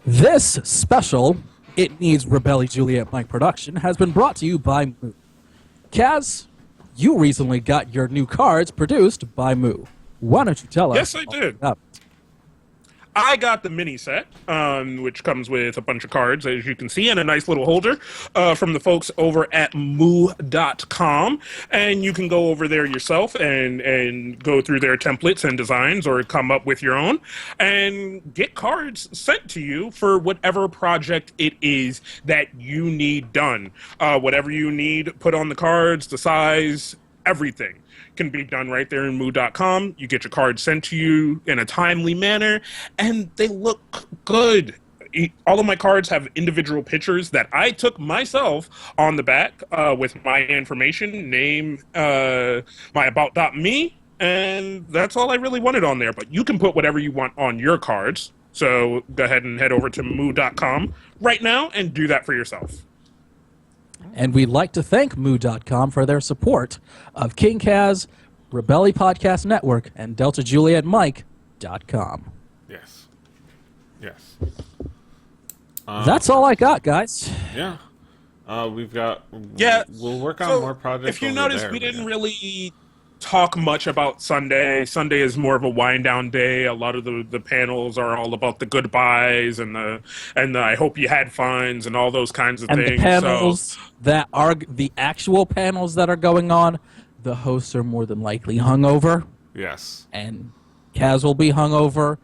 This special It Needs Rabelly Juliet Mike production has been brought to you by Moo. Kaz, you recently got your new cards produced by Moo. Why don't you tell us? Yes, I did. I got the mini set, which comes with a bunch of cards, as you can see, and a nice little holder from the folks over at Moo.com. And you can go over there yourself and go through their templates and designs or come up with your own and get cards sent to you for whatever project it is that you need done. Whatever you need put on the cards, the size, everything can be done right there in Moo.com. You get your cards sent to you in a timely manner, and they look good. All of my cards have individual pictures that I took myself on the back with my information, name, my about.me, and that's all I really wanted on there. But you can put whatever you want on your cards. So go ahead and head over to Moo.com right now and do that for yourself. And we'd like to thank Moo.com for their support of King Kaz, Rabelly Podcast Network, and DeltaJulietMike.com. Yes. Yes. That's all I got, guys. Yeah. We've got... Yeah. We'll work on more projects. If you notice, we didn't really talk much about Sunday. Sunday is more of a wind down day. A lot of the panels are all about the goodbyes and the I hope you had fun and all those kinds of things. And the panels that are the actual panels that are going on, the hosts are more than likely hungover. Yes. And Kaz will be hungover.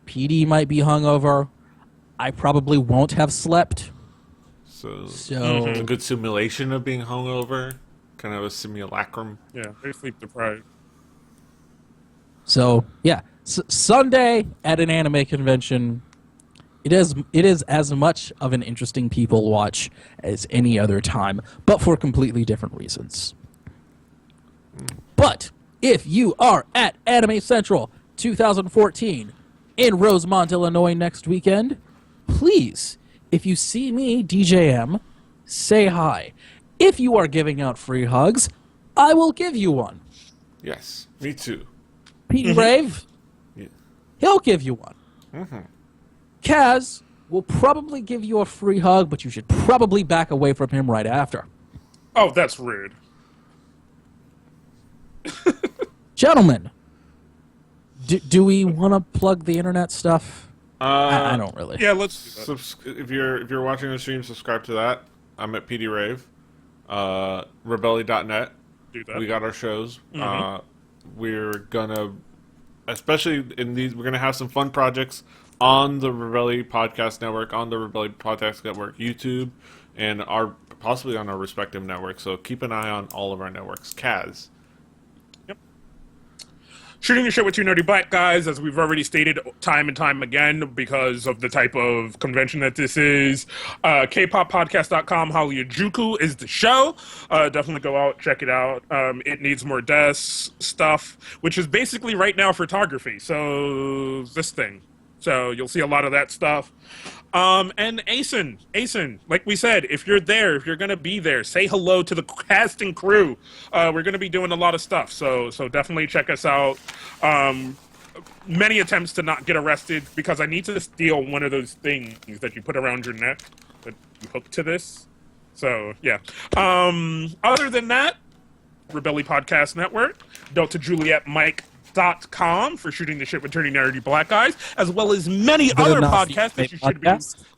Petey might be hungover. I probably won't have slept. So Mm-hmm. a good simulation of being hungover. Kind of a simulacrum. Yeah, they sleep deprived. So yeah, Sunday at an anime convention, it is as much of an interesting people watch as any other time, but for completely different reasons. But if you are at Anime Central 2014 in Rosemont, Illinois next weekend, please, if you see me, DJM, say hi. If you are giving out free hugs, I will give you one. Yes, me too. Petey Rave, he'll give you one. Kaz will probably give you a free hug, but you should probably back away from him right after. Oh, that's rude. Gentlemen, do we want to plug the internet stuff? I don't really. Yeah, let's do that. If you're watching the stream, subscribe to that. I'm at Petey Rave. Rabelly.net. Do that. We got our shows. We're gonna, especially in these, we're gonna have some fun projects on the Rabelly Podcast Network, on the Rabelly Podcast Network YouTube, and possibly on our respective networks. So keep an eye on all of our networks. Kaz. Shooting the shit with two nerdy black guys, as we've already stated time and time again, because of the type of convention that this is. Kpoppodcast.com, Hallyu is the show. Definitely go out, check it out. It Needs More Deaths stuff, which is basically right now photography. So this thing. So you'll see a lot of that stuff. And ACen, like we said, if you're there, if you're going to be there, say hello to the cast and crew. We're going to be doing a lot of stuff, so definitely check us out. many attempts to not get arrested because I need to steal one of those things that you put around your neck that you hook to this. So yeah. Other than that, Rabelly Podcast Network, DeltaJulietMike.com for shooting the shit with Turning Nerdy Black Guys, as well as many other podcasts that you should be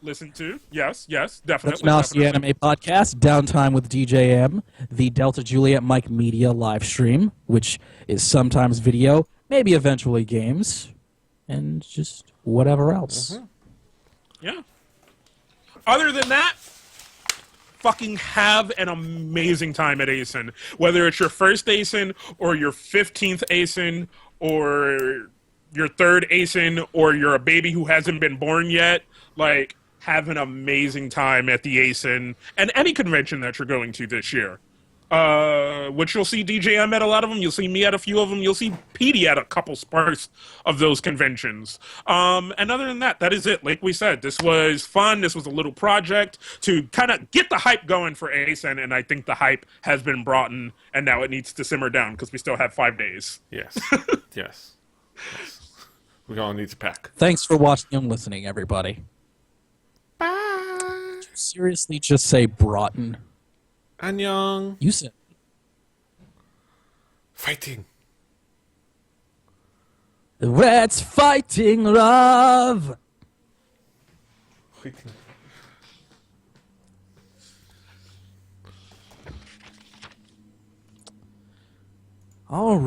listen to. Yes, definitely. The Nazi Anime Podcast, Downtime with DJM, the Delta Juliet Mike Media live stream, which is sometimes video, maybe eventually games, and just whatever else. Mm-hmm. Yeah. Other than that, fucking have an amazing time at ACen. Whether it's your first ACen or your 15th ACen or your third ACen or you're a baby who hasn't been born yet, like, have an amazing time at the ACen and any convention that you're going to this year. Which you'll see DJM at a lot of them. You'll see me at a few of them. You'll see Petey at a couple sparse of those conventions. And other than that, that is it. Like we said, this was fun. This was a little project to kind of get the hype going for ACen, and I think the hype has been brought in, and now it needs to simmer down because we still have 5 days. Yes. Yes. We all need to pack. Thanks for watching and listening, everybody. Bye. Did you seriously just say Broughton? Annyeong. You said Fighting. let's fighting love. Fighting. All right.